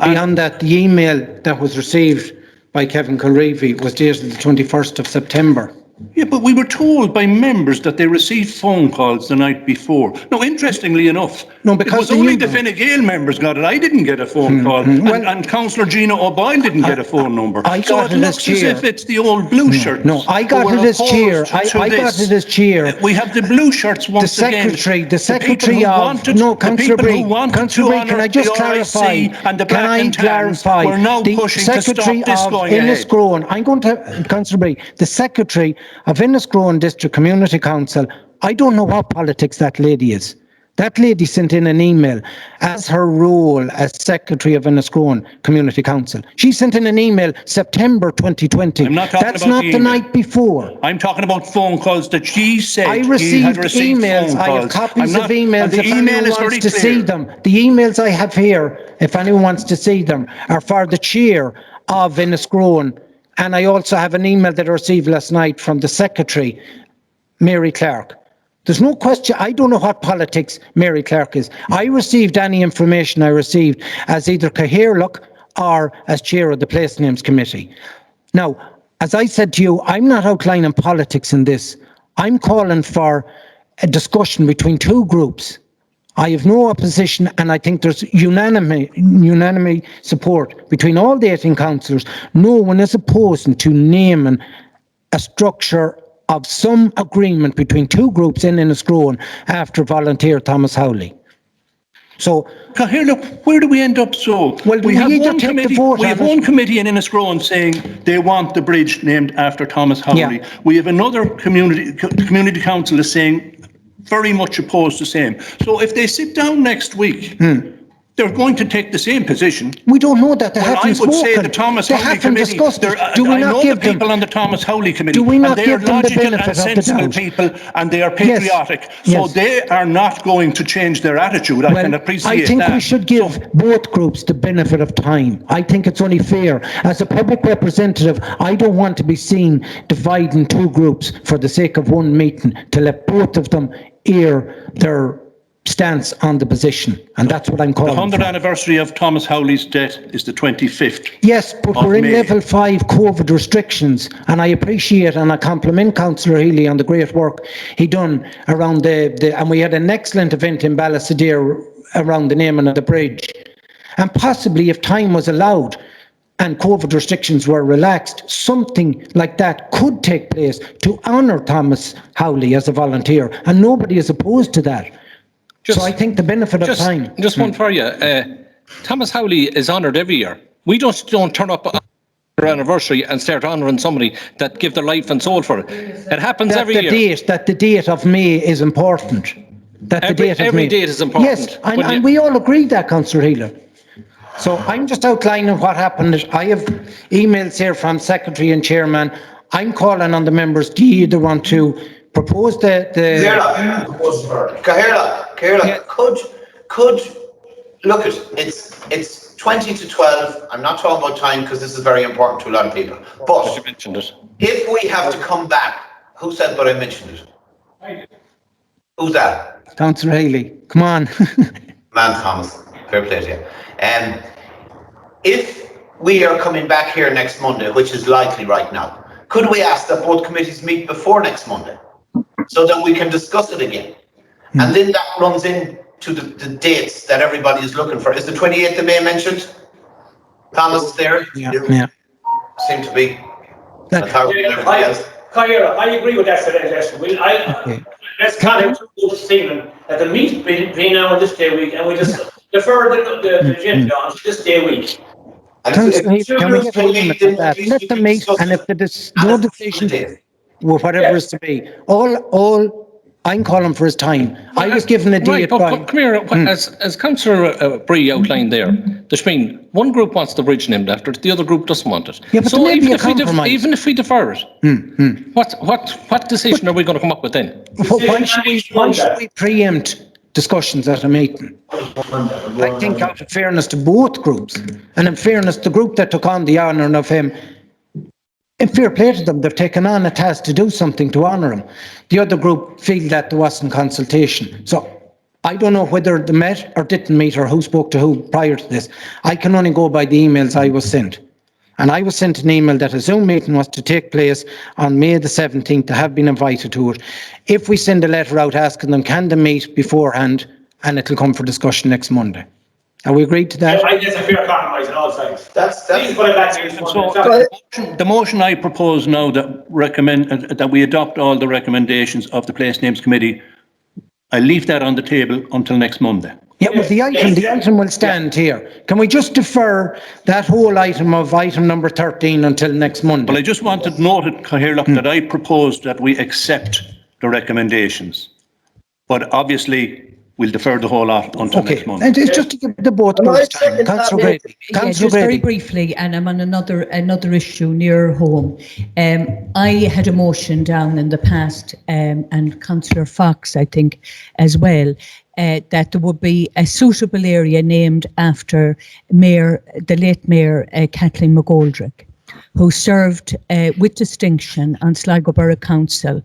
Beyond that, the email that was received by Kevin Kilreevy was dated the 21st of September. Yeah, but we were told by members that they received phone calls the night before. Now, interestingly enough, it was only the Fine Gael members got it. I didn't get a phone call, and Councillor Gina O'Boyle didn't get a phone number. So it looks as if it's the old blue shirts. No, I got it as chair. I got it as chair. We have the blue shirts once again. The secretary of... No, Councillor Bree, can I just clarify? And the black and tans were now pushing to stop this going ahead. I'm going to... Councillor Bree, the secretary of Inniscrone District Community Council, I don't know what politics that lady is. That lady sent in an email as her role as Secretary of Inniscrone Community Council. She sent in an email September 2020. That's not the night before. I'm talking about phone calls that she said I received emails. I have copies of emails if anyone wants to see them. The emails I have here, if anyone wants to see them, are for the chair of Inniscrone. And I also have an email that I received last night from the Secretary, Mary Clark. There's no question, I don't know what politics Mary Clark is. I received any information I received as either Cathaoirleach or as chair of the Place Names Committee. Now, as I said to you, I'm not outlining politics in this. I'm calling for a discussion between two groups. I have no opposition, and I think there's unanimous support between all the 18 councillors. No one is opposing to naming a structure of some agreement between two groups in Inniscrone after volunteer Thomas Howley. So, look, where do we end up so? Well, we have one committee. We have one committee in Inniscrone saying they want the bridge named after Thomas Howley. Yeah. We have another community council is saying very much opposed to same. So if they sit down next week they're going to take the same position. We don't know that. They Well, haven't I would say spoken. the Thomas They Howley haven't Committee. discussed it. I Do we know not the give them? people on the Thomas Howley Committee. Do we not and they give are them the logical benefit and of the sensible doubt? people, and they are patriotic. So Yes. they are not going to change their attitude. I can appreciate I think that. we should give both groups the benefit of time. I think it's only fair. As a public representative, I don't want to be seen dividing two groups for the sake of one meeting, to let both of them air their stance on the position, and that's what I'm The calling 100th for. anniversary of Thomas Howley's death is the 25th. Yes, but of we're in May. level 5 COVID restrictions, and I appreciate and I compliment Councillor Healy on the great work he done around and we had an excellent event in Ballysadare around the naming of the bridge. And possibly if time was allowed and COVID restrictions were relaxed, something like that could take place to honour Thomas Howley as a volunteer, and nobody is opposed to that. So I think the benefit of time. Just one for you. Thomas Howley is honoured every year. We just don't turn up on their anniversary and start honouring somebody that give their life and soul for it. It happens every year. That the date of May is important. Every date is important. Yes, and we all agree that, Councillor Healy. So I'm just outlining what happened. I have emails here from Secretary and Chairman. I'm calling on the members. Do you either want to propose Ciara, could look at it's 20 to 12. I'm not talking about time because this is very important to a lot of people. But you mentioned it. If we have to come back, who said but I mentioned it? Who's that? Councillor Healy, come on. Man Thomas, fair play to you. If we are coming back here next Monday, which is likely right now, could we ask that both committees meet before next Monday so that we can discuss it again? And then that runs into the dates that everybody is looking for. Is the 28th of May mentioned? Thomas there? Yeah. Seem to be. I agree with that suggestion. Let's kind of go to statement that the meet between now and this day week, and we just defer the agenda on to this day week. Can we get a limit on that? Let them meet, and if there's no decision, well, whatever it's to be, all I'm calling for is time. I was given a date. Come here, as Councillor Bree outlined there, there's been one group wants the bridge named after it, the other group doesn't want it. Yeah, but so there may be a compromise. even if we defer it, what decision are we going to come up with then? Why should we preempt discussions at a meeting? I think out of fairness to both groups, and in fairness to the group that took on the honour of him, in fair play to them, they've taken on a task to do something to honour him. The other group feel that there wasn't consultation. So I don't know whether they met or didn't meet or who spoke to who prior to this. I can only go by the emails I was sent. And I was sent an email that a Zoom meeting was to take place on May the 17th, to have been invited to it. If we send a letter out asking them, can they meet beforehand, and it'll come for discussion next Monday. Are we agreed to that? I think that's a fair compromise on all sides. Please put it back to The motion I propose now that we adopt all the recommendations of the Place Names Committee, I leave that on the table until next Monday. Yeah, well, the item will stand here. Can we just defer that whole item of item number 13 until next Monday? Well, I just wanted noted, Cathaoirleach, that I proposed that we accept the recommendations. But obviously, we'll defer the whole lot until next Month. And it's just to give the both groups time. Councillor Grady. Just very briefly, and I'm on another issue near home. I had a motion down in the past, and Councillor Fox, I think, as well, that there would be a suitable area named after the late Mayor Kathleen McGoldrick, who served with distinction on Sligo Borough Council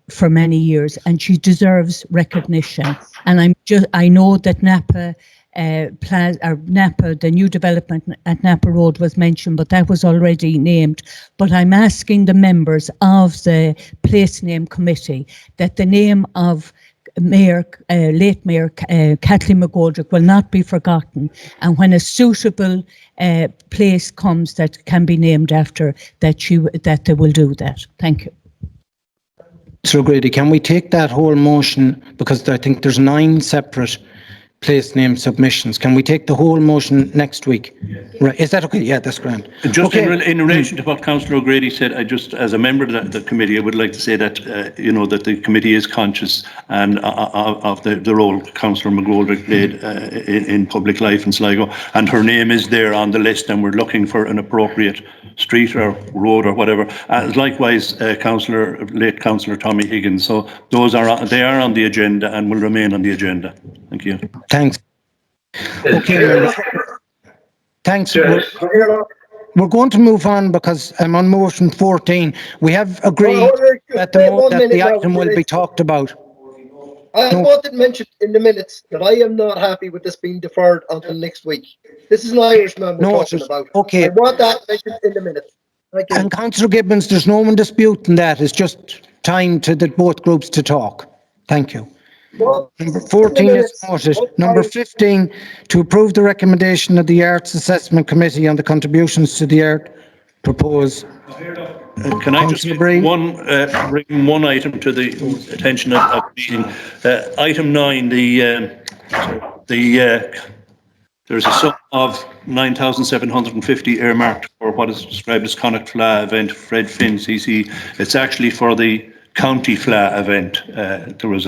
for many years, and she deserves recognition. And I know that Napa, the new development at Napa Road was mentioned, but that was already named. But I'm asking the members of the Place Name Committee that the name of late Mayor Kathleen McGoldrick will not be forgotten, and when a suitable place comes that can be named after, that they will do that. Thank you. So Grady, can we take that whole motion, because I think there's 9 separate place name submissions. Can we take the whole motion next week? Right, is that okay? Yeah, that's grand. Just Okay. in relation to what Councillor O'Grady said, I just, as a member of the committee, I would like to say that, that the committee is conscious and of the role Councillor McGoldrick played in public life in Sligo, and her name is there on the list, and we're looking for an appropriate street or road or whatever. Likewise, late Councillor Tommy Higgins. So they are on the agenda and will remain on the agenda. Thank you. Thanks. Okay. Thanks. We're going to move on because I'm on motion 14. We have agreed that the item will be talked about. I wanted to mention in the minutes that I am not happy with this being deferred until next week. This is an Irishman we're talking about. Okay. I want that mentioned in the minutes. Thank you. And Councillor Gibbons, there's no one disputing that. It's just time to both groups to talk. Thank you. Number 14 is noted. Number 15, to approve the recommendation of the Arts Assessment Committee on the contributions to the art proposed. Can I just bring one item to the attention of the meeting? Item 9, there's a sum of 9,750 earmarked for what is described as Connacht Fla event, Fred Finn, CC. It's actually for the County Fla event. There was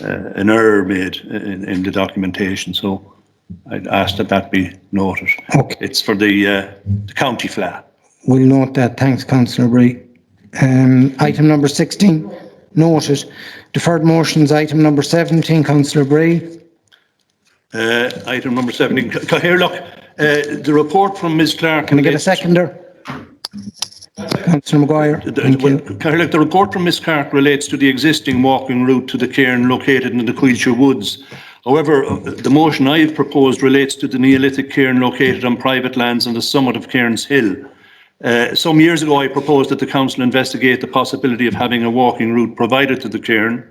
an error made in the documentation, so I'd ask that be noted. Okay. It's for the County Fla. We'll note that. Thanks, Councillor Bree. Item number 16, noted. Deferred motions, item number 17, Councillor Bree. Item number 17. The report from Ms. Clark. Can I get a seconder? Councillor Mcguire. The report from Ms. Clark relates to the existing walking route to the cairn located in the Quilcher Woods. However, the motion I have proposed relates to the Neolithic cairn located on private lands on the summit of Cairns Hill. Some years ago, I proposed that the council investigate the possibility of having a walking route provided to the cairn.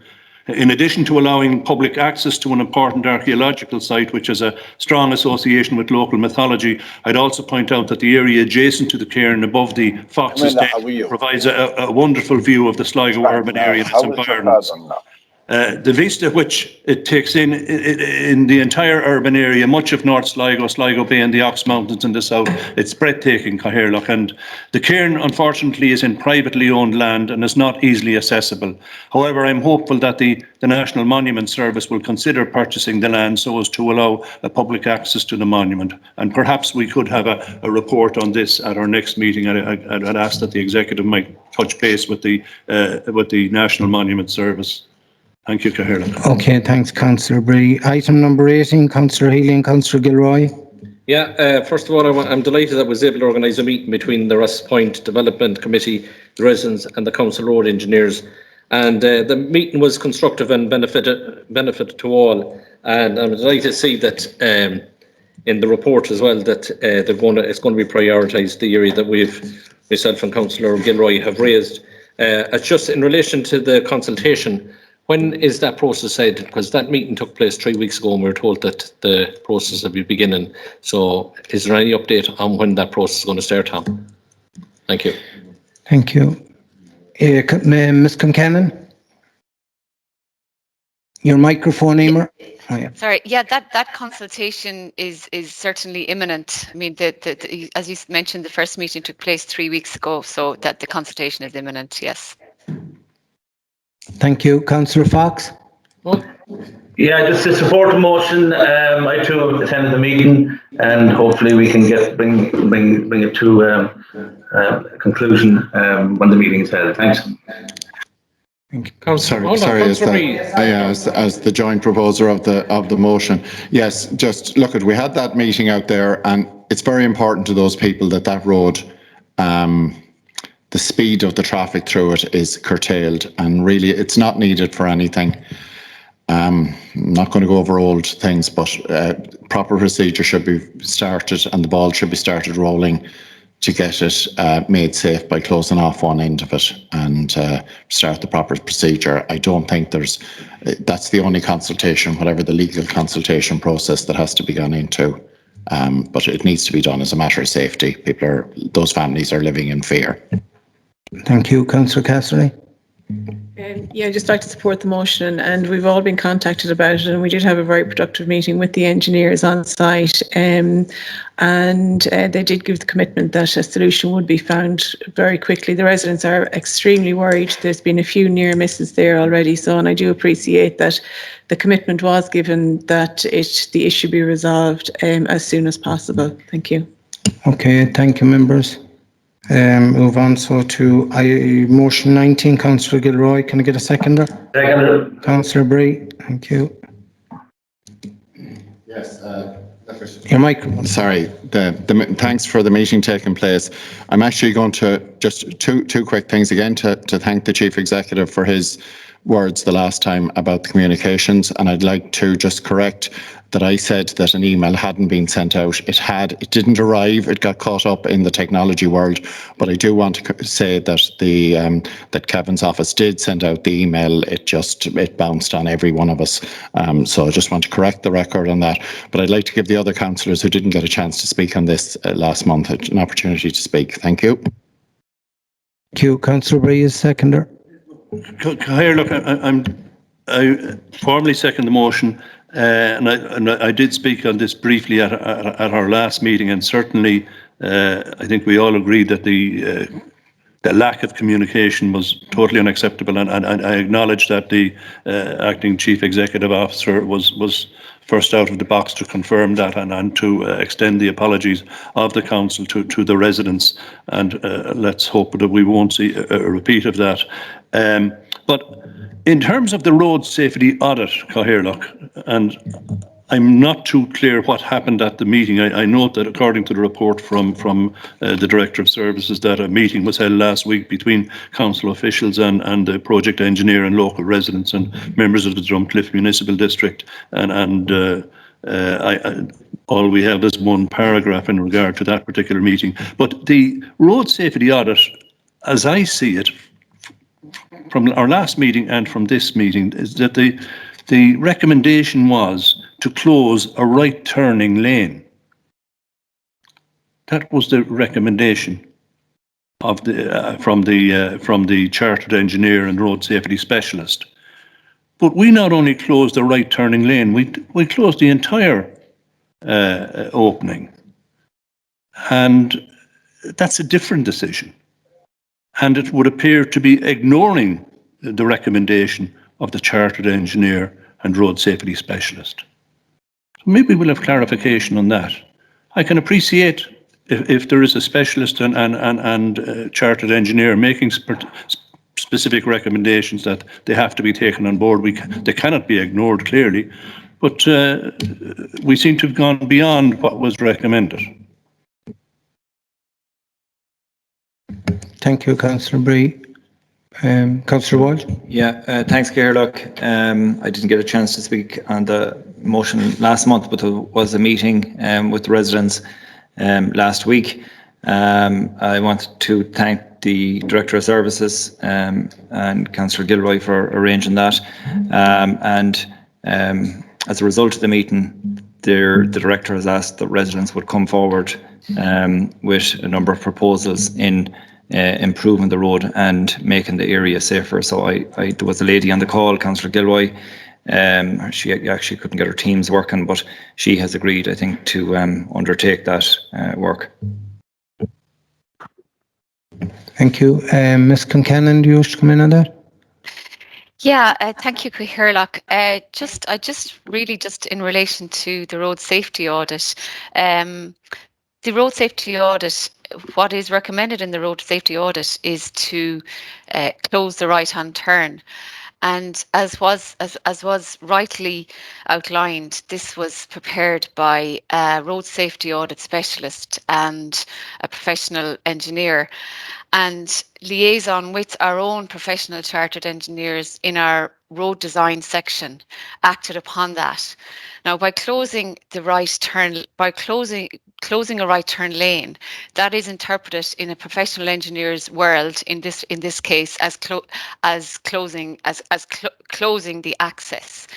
In addition to allowing public access to an important archaeological site which has a strong association with local mythology, I'd also point out that the area adjacent to the cairn above the Fox's Den provides a wonderful view of the Sligo urban area and its environments. The vista which it takes in the entire urban area, much of North Sligo, Sligo Bay and the Ox Mountains in the south, it's breathtaking, Cathaoirleach. And the cairn, unfortunately, is in privately owned land and is not easily accessible. However, I'm hopeful that the National Monument Service will consider purchasing the land so as to allow public access to the monument. And perhaps we could have a report on this at our next meeting. I'd ask that the executive might touch base with the National Monument Service. Thank you, Cathaoirleach. Okay, thanks, Councillor Bree. Item number 18, Councillor Healy and Councillor Gilroy. Yeah, first of all, I'm delighted that I was able to organise a meeting between the Ross Point Development Committee, the residents and the council road engineers. And the meeting was constructive and benefited to all. And I'm delighted to see that in the report as well that it's going to be prioritised, the area that myself and Councillor Gilroy have raised. It's just in relation to the consultation. When is that process said? Because that meeting took place 3 weeks ago and we were told that the process will be beginning. So is there any update on when that process is going to start, Tom? Thank you. Thank you. Ms. Concannon? Your microphone, Emer. Oh, yeah. Sorry, yeah, that consultation is certainly imminent. I mean, as you mentioned, the first meeting took place 3 weeks ago, so that the consultation is imminent, yes. Thank you. Councillor Fox? Yeah, just to support the motion, I too have attended the meeting and hopefully we can bring it to a conclusion when the meeting is held. Thanks. Sorry, as the joint proposer of the motion. Yes, just look at, we had that meeting out there and it's very important to those people that road, the speed of the traffic through it is curtailed and really it's not needed for anything. I'm not going to go over old things, but proper procedure should be started and the ball should be started rolling to get it made safe by closing off one end of it and start the proper procedure. I don't think that's the only consultation, whatever the legal consultation process that has to be gone into. But it needs to be done as a matter of safety. Those families are living in fear. Thank you. Councillor Cassidy? Yeah, I'd just like to support the motion, and we've all been contacted about it, and we did have a very productive meeting with the engineers on site, and they did give the commitment that a solution would be found very quickly. The residents are extremely worried. There's been a few near misses there already, so, and I do appreciate that the commitment was given that the issue be resolved as soon as possible. Thank you. Okay, thank you, members. Move on so to motion 19, Councillor Gilroy. Can I get a seconder? Second. Councillor Bree, thank you. Yes. Your microphone. Sorry, thanks for the meeting taking place. I'm actually going to just two quick things again to thank the Chief Executive for his words the last time about the communications, and I'd like to just correct that I said that an email hadn't been sent out. It didn't arrive. It got caught up in the technology world. But I do want to say that that Kevin's office did send out the email. It bounced on every one of us. So I just want to correct the record on that. But I'd like to give the other councillors who didn't get a chance to speak on this last month an opportunity to speak. Thank you. Thank you. Councillor Bree is seconder. Here, look, I formally second the motion, and I did speak on this briefly at our last meeting, and certainly I think we all agreed that the lack of communication was totally unacceptable, and I acknowledge that the acting chief executive officer was first out of the box to confirm that and to extend the apologies of the council to the residents, and let's hope that we won't see a repeat of that. But in terms of the road safety audit, Cathaoirleach, and I'm not too clear what happened at the meeting. I note that according to the report from the Director of Services that a meeting was held last week between council officials and the project engineer and local residents and members of the Drumcliff Municipal District. And all we have is one paragraph in regard to that particular meeting. But the road safety audit, as I see it, from our last meeting and from this meeting, is that the recommendation was to close a right turning lane. That was the recommendation of from the chartered engineer and road safety specialist. But we not only closed the right turning lane, we closed the entire opening, and that's a different decision. And it would appear to be ignoring the recommendation of the chartered engineer and road safety specialist. Maybe we'll have clarification on that. I can appreciate if there is a specialist and chartered engineer making specific recommendations that they have to be taken on board. They cannot be ignored clearly, but we seem to have gone beyond what was recommended. Thank you, Councillor Bree. Councillor Walsh? Yeah, thanks, Cathaoirleach. I didn't get a chance to speak on the motion last month, but there was a meeting with the residents last week. I want to thank the Director of Services and Councillor Gilroy for arranging that. As a result of the meeting, the Director has asked that residents would come forward with a number of proposals in improving the road and making the area safer. So there was a lady on the call, Councillor Gilroy. She actually couldn't get her teams working, but she has agreed, I think, to undertake that work. Thank you. Ms. Concannon, do you wish to come in on that? Yeah, thank you, Cathaoirleach. Just in relation to the road safety audit, the road safety audit, what is recommended in the road safety audit is to close the right-hand turn. And as was rightly outlined, this was prepared by a road safety audit specialist and a professional engineer, and liaison with our own professional chartered engineers in our road design section acted upon that. Now, by closing the right turn, closing a right turn lane, that is interpreted in a professional engineer's world in this case as closing the access.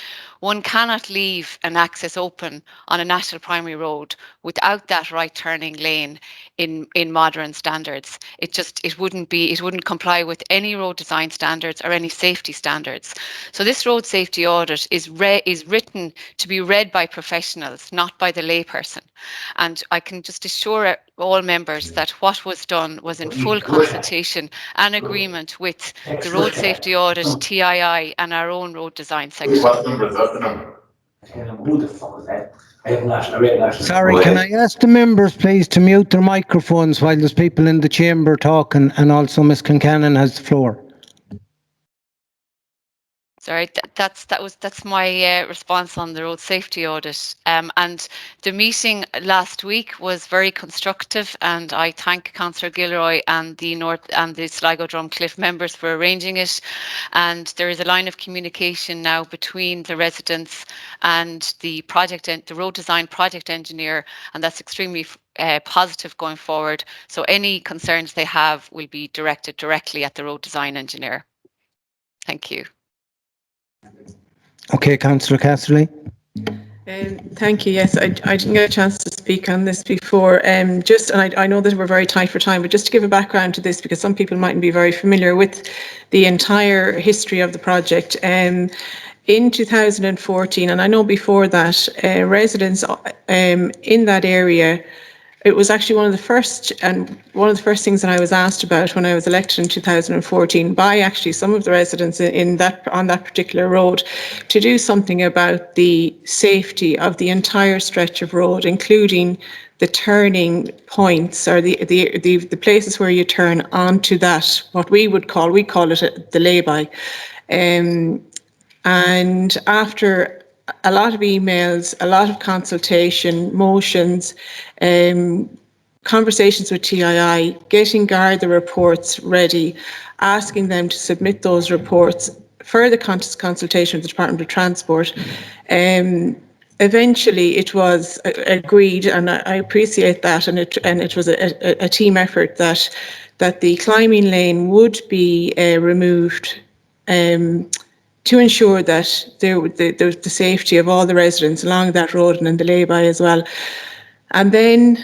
One cannot leave an access open on a national primary road without that right turning lane in modern standards. It wouldn't comply with any road design standards or any safety standards. So this road safety audit is written to be read by professionals, not by the layperson. And I can just assure all members that what was done was in full consultation and agreement with the road safety audit, TII, and our own road design section. What number is that the number? Who the fuck is that? I read that. Sorry, can I ask the members please to mute their microphones while there's people in the chamber talking, and also Ms. Concannon has the floor. Sorry, that's my response on the road safety audit. And the meeting last week was very constructive, and I thank Councillor Gilroy and the Sligo Drumcliff members for arranging it. And there is a line of communication now between the residents and the road design project engineer, and that's extremely positive going forward. So any concerns they have will be directed directly at the road design engineer. Thank you. Okay, Councillor Casserly. Thank you. Yes, I didn't get a chance to speak on this before. I know that we're very tight for time, but just to give a background to this, because some people mightn't be very familiar with the entire history of the project. In 2014, and I know before that, residents in that area, it was actually one of the first things that I was asked about when I was elected in 2014 by actually some of the residents on that particular road, to do something about the safety of the entire stretch of road, including the turning points, or the places where you turn onto that, what we call it the lay-by. And after a lot of emails, a lot of consultation, motions, conversations with TII, getting Garda reports ready, asking them to submit those reports, further consultation with the Department of Transport. Eventually it was agreed, and I appreciate that, and it was a team effort that the climbing lane would be removed to ensure that there was the safety of all the residents along that road and in the lay-by as well. And then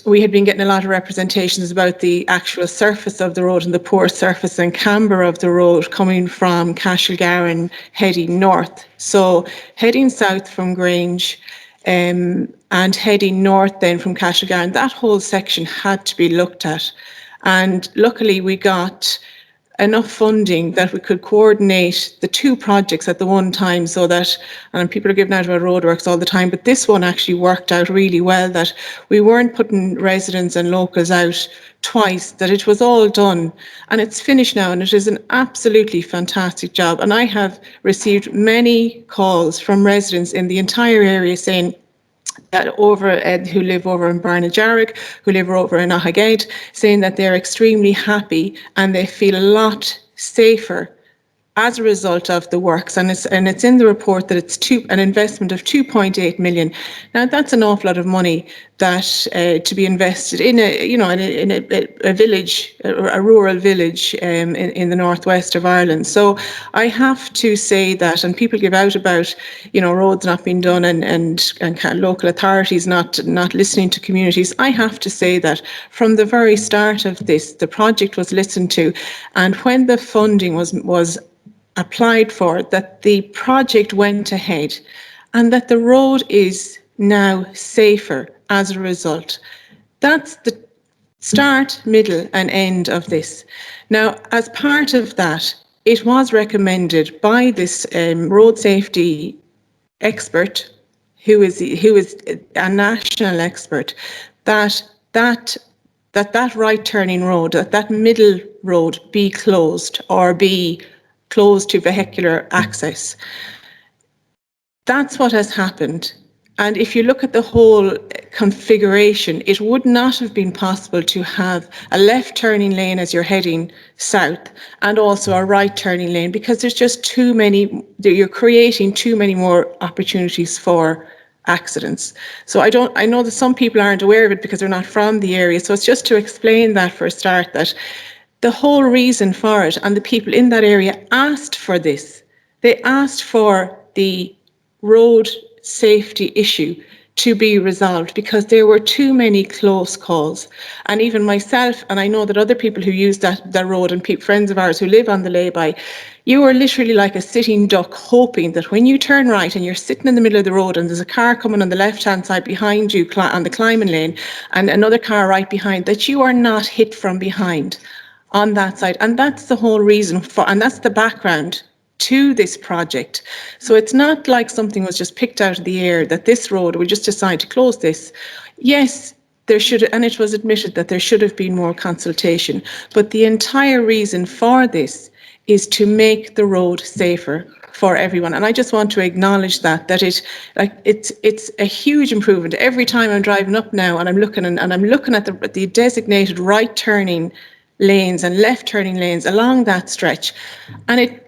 we had been getting a lot of representations about the actual surface of the road and the poor surface and camber of the road coming from Cashilgarran heading north. So heading south from Grange and heading north then from Cashilgarran, that whole section had to be looked at. And luckily we got enough funding that we could coordinate the two projects at the one time, so that, and people are giving out about roadworks all the time, but this one actually worked out really well, that we weren't putting residents and locals out twice, that it was all done and it's finished now, and it is an absolutely fantastic job. And I have received many calls from residents in the entire area saying, who live over in Barnajarrick, who live over in Ahagate, saying that they're extremely happy and they feel a lot safer as a result of the works. And it's in the report that it's an investment of 2.8 million. Now that's an awful lot of money that to be invested in a village, a rural village in the northwest of Ireland. So I have to say that, and people give out about roads not being done and local authorities not listening to communities. I have to say that from the very start of this, the project was listened to, and when the funding was applied for, that the project went ahead and that the road is now safer as a result. That's the start, middle and end of this. Now, as part of that, it was recommended by this road safety expert, who is a national expert, that right turning road, that middle road be closed, or be closed to vehicular access. That's what has happened. And if you look at the whole configuration, it would not have been possible to have a left turning lane as you're heading south and also a right turning lane, because there's just too many, you're creating too many more opportunities for accidents. So I know that some people aren't aware of it because they're not from the area. So it's just to explain that for a start, that the whole reason for it, and the people in that area asked for this. They asked for the road safety issue to be resolved because there were too many close calls. And even myself, and I know that other people who use that road and friends of ours who live on the lay-by, you are literally like a sitting duck hoping that when you turn right and you're sitting in the middle of the road and there's a car coming on the left-hand side behind you on the climbing lane and another car right behind, that you are not hit from behind on that side. And that's the whole reason for, and that's the background to this project. So it's not like something was just picked out of the air that this road, we just decide to close this. Yes, there should, and it was admitted that there should have been more consultation, but the entire reason for this is to make the road safer for everyone. And I just want to acknowledge that it's a huge improvement. Every time I'm driving up now and I'm looking at the designated right turning lanes and left turning lanes along that stretch, and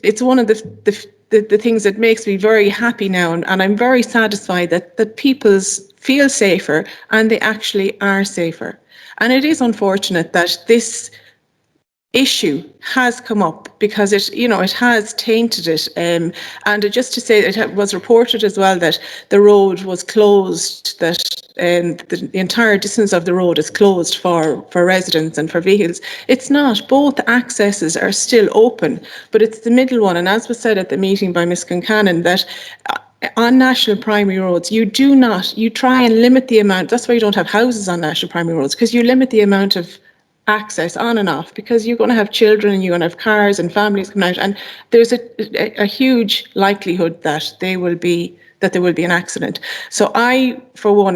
it's one of the things that makes me very happy now, and I'm very satisfied that people feel safer and they actually are safer. And it is unfortunate that this issue has come up because it has tainted it. And just to say, it was reported as well that the road was closed, that the entire distance of the road is closed for residents and for vehicles. It's not. Both accesses are still open, but it's the middle one. And as was said at the meeting by Ms. Concannon, that on national primary roads, you try and limit the amount. That's why you don't have houses on national primary roads, because you limit the amount of access on and off, because you're going to have children and you're going to have cars and families coming out, and there's a huge likelihood that there will be an accident. So I, for one,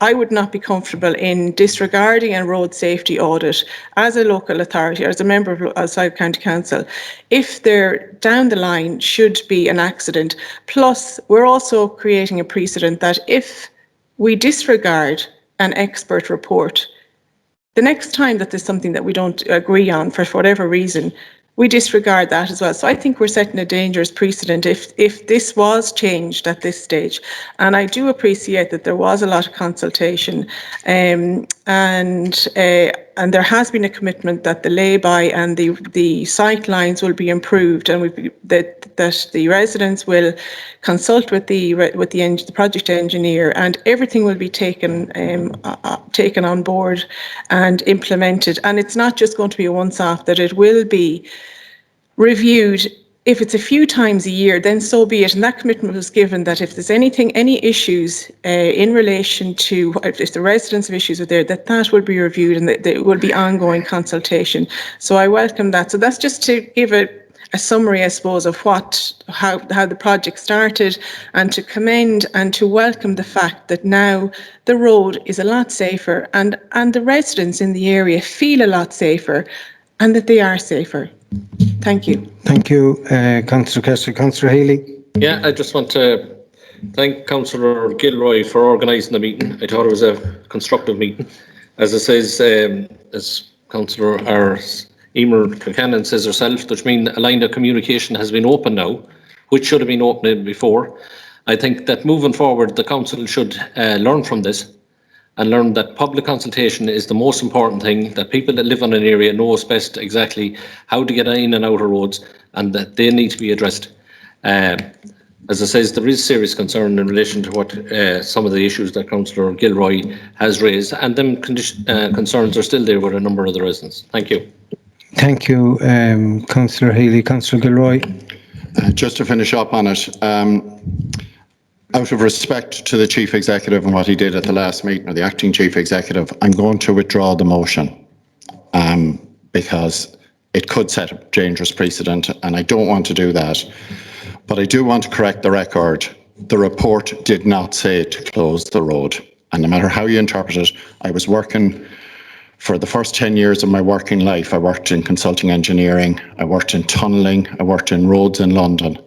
I would not be comfortable in disregarding a road safety audit as a local authority, as a member of Sligo County Council, if there down the line should be an accident. Plus, we're also creating a precedent that if we disregard an expert report, the next time that there's something that we don't agree on for whatever reason, we disregard that as well. So I think we're setting a dangerous precedent if this was changed at this stage. And I do appreciate that there was a lot of consultation, and there has been a commitment that the lay-by and the sight lines will be improved, and that the residents will consult with the project engineer, and everything will be taken on board and implemented. And it's not just going to be a once-off; that it will be reviewed. If it's a few times a year, then so be it. And that commitment was given that if there's any issues in relation to, if the residents have issues with there, that will be reviewed, and that there will be ongoing consultation. So I welcome that. So that's just to give a summary, I suppose, of how the project started, and to commend and to welcome the fact that now the road is a lot safer, and the residents in the area feel a lot safer, and that they are safer. Thank you. Thank you, Councillor Kessler. Councillor Healy. Yeah, I just want to thank Councillor Gilroy for organising the meeting. I thought it was a constructive meeting. As it says, as Councillor Emer Concannon says herself, which means a line of communication has been open now, which should have been opened before. I think that moving forward, the council should learn from this, and learn that public consultation is the most important thing, that people that live in an area knows best exactly how to get in and out of roads, and that they need to be addressed. As I says, there is serious concern in relation to what some of the issues that Councillor Gilroy has raised, and them concerns are still there with a number of the residents. Thank you. Thank you, Councillor Healy. Councillor Gilroy. Just to finish up on it, out of respect to the Chief Executive and what he did at the last meeting, or the Acting Chief Executive, I'm going to withdraw the motion because it could set a dangerous precedent, and I don't want to do that. But I do want to correct the record. The report did not say to close the road, and no matter how you interpret it, I was working for the first 10 years of my working life. I worked in consulting engineering, I worked in tunnelling, I worked in roads in London.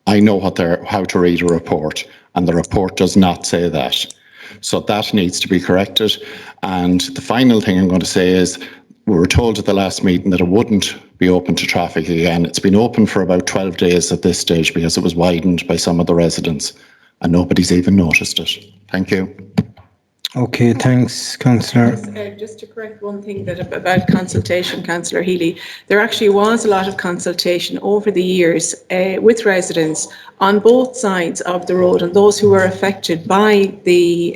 I know how to read a report, and the report does not say that. So that needs to be corrected. And the final thing I'm going to say is, we were told at the last meeting that it wouldn't be open to traffic again. It's been open for about 12 days at this stage because it was widened by some of the residents, and nobody's even noticed it. Thank you. Okay, thanks, Councillor. Just to correct one thing about consultation, Councillor Healy, there actually was a lot of consultation over the years with residents on both sides of the road and those who were affected by the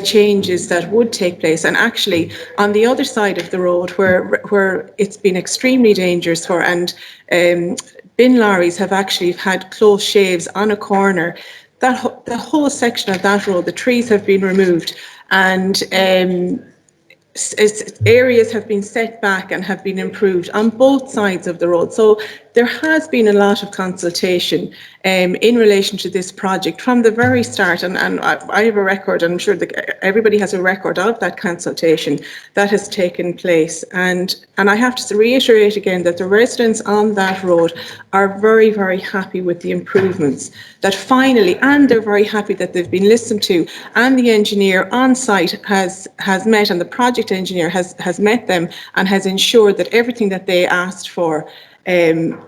changes that would take place. And actually, on the other side of the road, where it's been extremely dangerous for, and bin lorries have actually had close shaves on a corner, the whole section of that road, the trees have been removed, and areas have been set back and have been improved on both sides of the road. So there has been a lot of consultation in relation to this project from the very start, and I have a record, and I'm sure that everybody has a record of that consultation that has taken place. And I have to reiterate again that the residents on that road are very, very happy with the improvements that finally, and they're very happy that they've been listened to, and the engineer on site has met, and the project engineer has met them and has ensured that everything that they asked for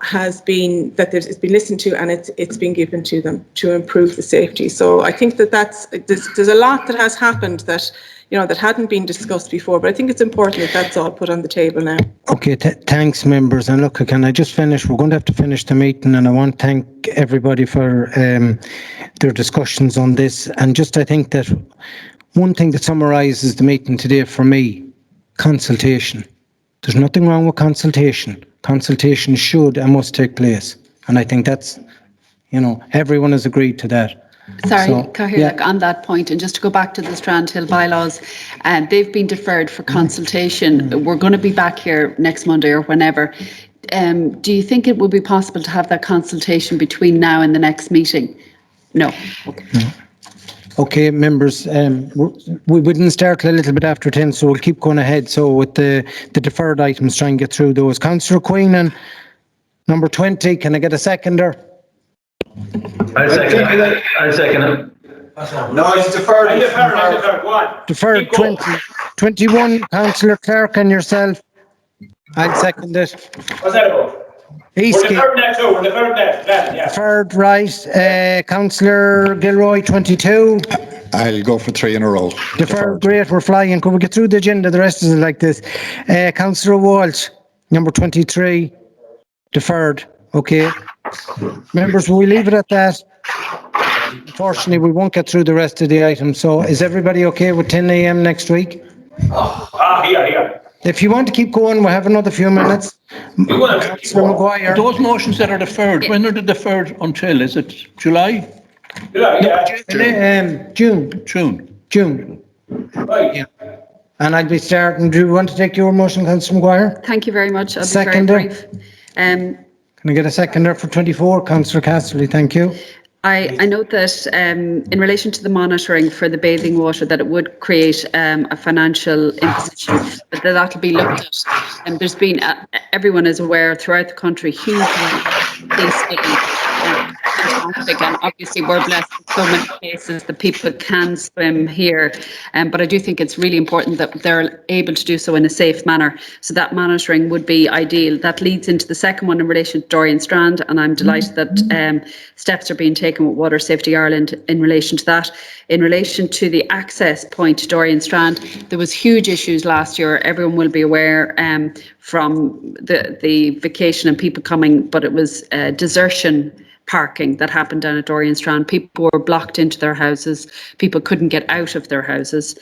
has been, that it's been listened to, and it's been given to them to improve the safety. So I think that there's a lot that has happened that, you know, that hadn't been discussed before, but I think it's important that that's all put on the table now. Okay, thanks, members. And look, can I just finish? We're going to have to finish the meeting, and I want to thank everybody for their discussions on this. And just, I think that one thing that summarises the meeting today for me, consultation. There's nothing wrong with consultation. Consultation should and must take place. And I think that's, you know, everyone has agreed to that. Sorry, So, Cathaoirleach, on that point, and just to go back to the Strandhill bylaws, they've been deferred for consultation. We're going to be back here next Monday or whenever. Do you think it would be possible to have that consultation between now and the next meeting? No. Okay. Okay, members, we didn't start a little bit after 10, so we'll keep going ahead. So with the deferred items, try and get through those. Councillor Queenan, number 20, can I get a seconder? I second it. No, it's deferred. Deferred 20. 21, Councillor Clark and yourself. I'll second it. What's that about? We're deferred that too. We're deferred that, yeah. Deferred, right. Councillor Gilroy, 22. I'll go for 3 in a row. Deferred, great, we're flying. Could we get through the agenda? The rest is like this. Councillor Walsh, number 23. Deferred, okay. Members, will we leave it at that? Unfortunately, we won't get through the rest of the items. So is everybody okay with 10 a.m. next week? Here. If you want to keep going, we'll have another few minutes. Councillor Mcguire. Those motions that are deferred, when are they deferred until? Is it July? June. Right. Yeah. And I'll be starting. Do you want to take your motion, Councillor Mcguire? Thank you very much. I'll be Seconder. very brief. Can I get a seconder for 24? Councillor Casserly, thank you. I note that in relation to the monitoring for the bathing water, that it would create a financial imposition, but that'll be looked at. And there's been, everyone is aware throughout the country, huge case study, fantastic, and obviously we're blessed with so many places that people can swim here. But I do think it's really important that they're able to do so in a safe manner. So that monitoring would be ideal. That leads into the second one in relation to Dorian Strand, and I'm delighted that steps are being taken with Water Safety Ireland in relation to that. In relation to the access point to Dorian Strand, there was huge issues last year. Everyone will be aware from the vacation and people coming, but it was desertion parking that happened down at Dorian Strand. People were blocked into their houses. People couldn't get out of their houses.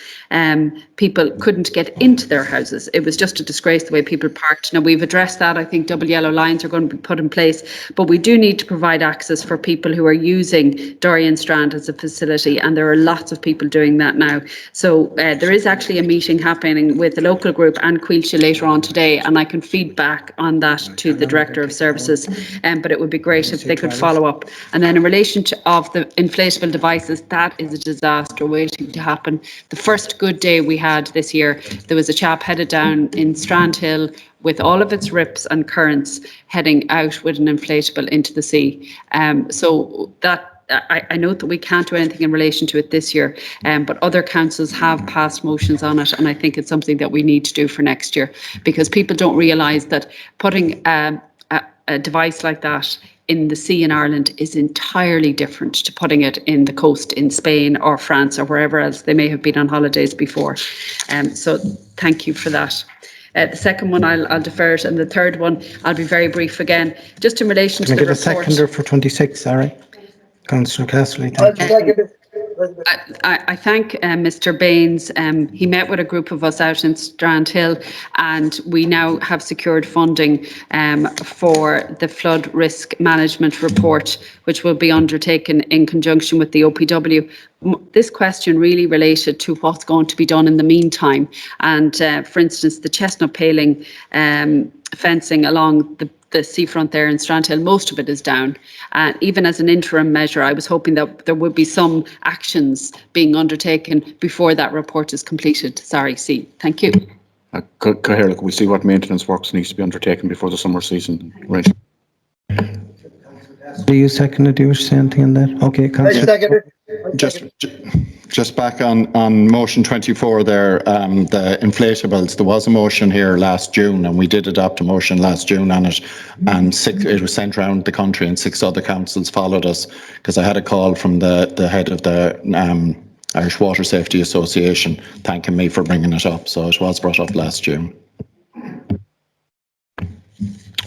People couldn't get into their houses. It was just a disgrace the way people parked. Now, we've addressed that. I think double yellow lines are going to be put in place, but we do need to provide access for people who are using Dorian Strand as a facility, and there are lots of people doing that now. So there is actually a meeting happening with the local group and Quilcha later on today, and I can feed back on that to the Director of Services, but it would be great if they could follow up. And then in relation to of the inflatable devices, that is a disaster waiting to happen. The first good day we had this year, there was a chap headed down in Strandhill with all of its rips and currents heading out with an inflatable into the sea. So that I note that we can't do anything in relation to it this year, but other councils have passed motions on it, and I think it's something that we need to do for next year, because people don't realise that putting a a device like that in the sea in Ireland is entirely different to putting it in the coast in Spain or France or wherever else they may have been on holidays before. So thank you for that. The second one, I'll defer it, and the third one, I'll be very brief again, just in relation to the report. Can I get a seconder for 26, sorry? Councillor Castley, thank you. I thank Mr. Baines. He met with a group of us out in Strandhill, and we now have secured funding for the flood risk management report, which will be undertaken in conjunction with the OPW. This question really related to what's going to be done in the meantime. And for instance, the chestnut paling fencing along the seafront there in Strandhill, most of it is down. And even as an interim measure, I was hoping that there would be some actions being undertaken before that report is completed. Sorry, C. Thank you. Look, we'll see what maintenance works needs to be undertaken before the summer season. Right. Do you second it? Do you say anything on that? Okay, Councillor. Just back on motion 24 there, the inflatables, there was a motion here last June and we did adopt a motion last June on it, and it was sent around the country and 6 other councils followed us, because I had a call from the head of the Irish Water Safety Association thanking me for bringing it up, so it was brought up last June.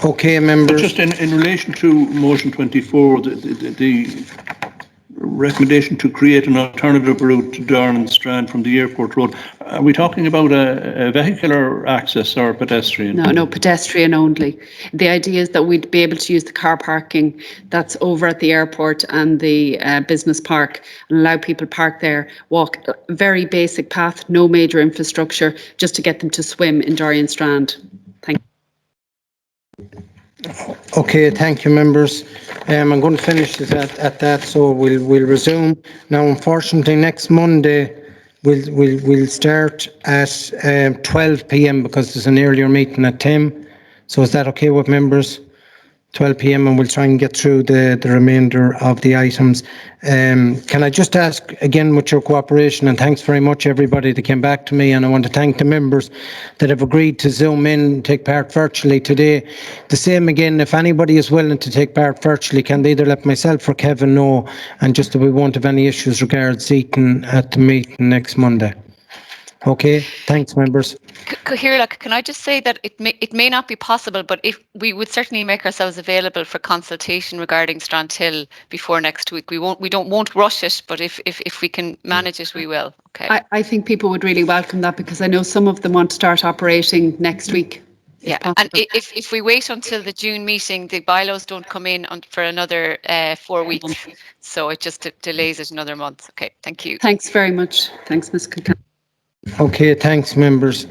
Okay, members. Just in relation to motion 24, the recommendation to create an alternative route to Darren and Strand from the airport road, are we talking about a vehicular access or pedestrian? No, pedestrian only. The idea is that we'd be able to use the car parking that's over at the airport and the business park and allow people park there, walk a very basic path, no major infrastructure, just to get them to swim in Darien Strand. Thank you. Okay, thank you, members. I'm going to finish this at that, so we'll resume. Now, unfortunately, next Monday we'll start at 12 p.m. because there's an earlier meeting at 10. So is that okay with members? 12 p.m. and we'll try and get through the remainder of the items. Can I just ask again with your cooperation, and thanks very much everybody that came back to me, and I want to thank the members that have agreed to zoom in and take part virtually today. The same again, if anybody is willing to take part virtually, can they either let myself or Kevin know, and just that we won't have any issues regards eating at the meeting next Monday. Okay, thanks members. Cathaoirleach, can I just say that it may not be possible, but if we would certainly make ourselves available for consultation regarding Strandhill before next week. We won't rush it, but if we can manage it, we will. Okay. I think people would really welcome that, because I know some of them want to start operating next week. Yeah, and if we wait until the June meeting, the bylaws don't come in for another 4 weeks, so it just delays it another month. Okay, thank you. Thanks very much. Thanks, Ms. Kilkenny. Okay, thanks members.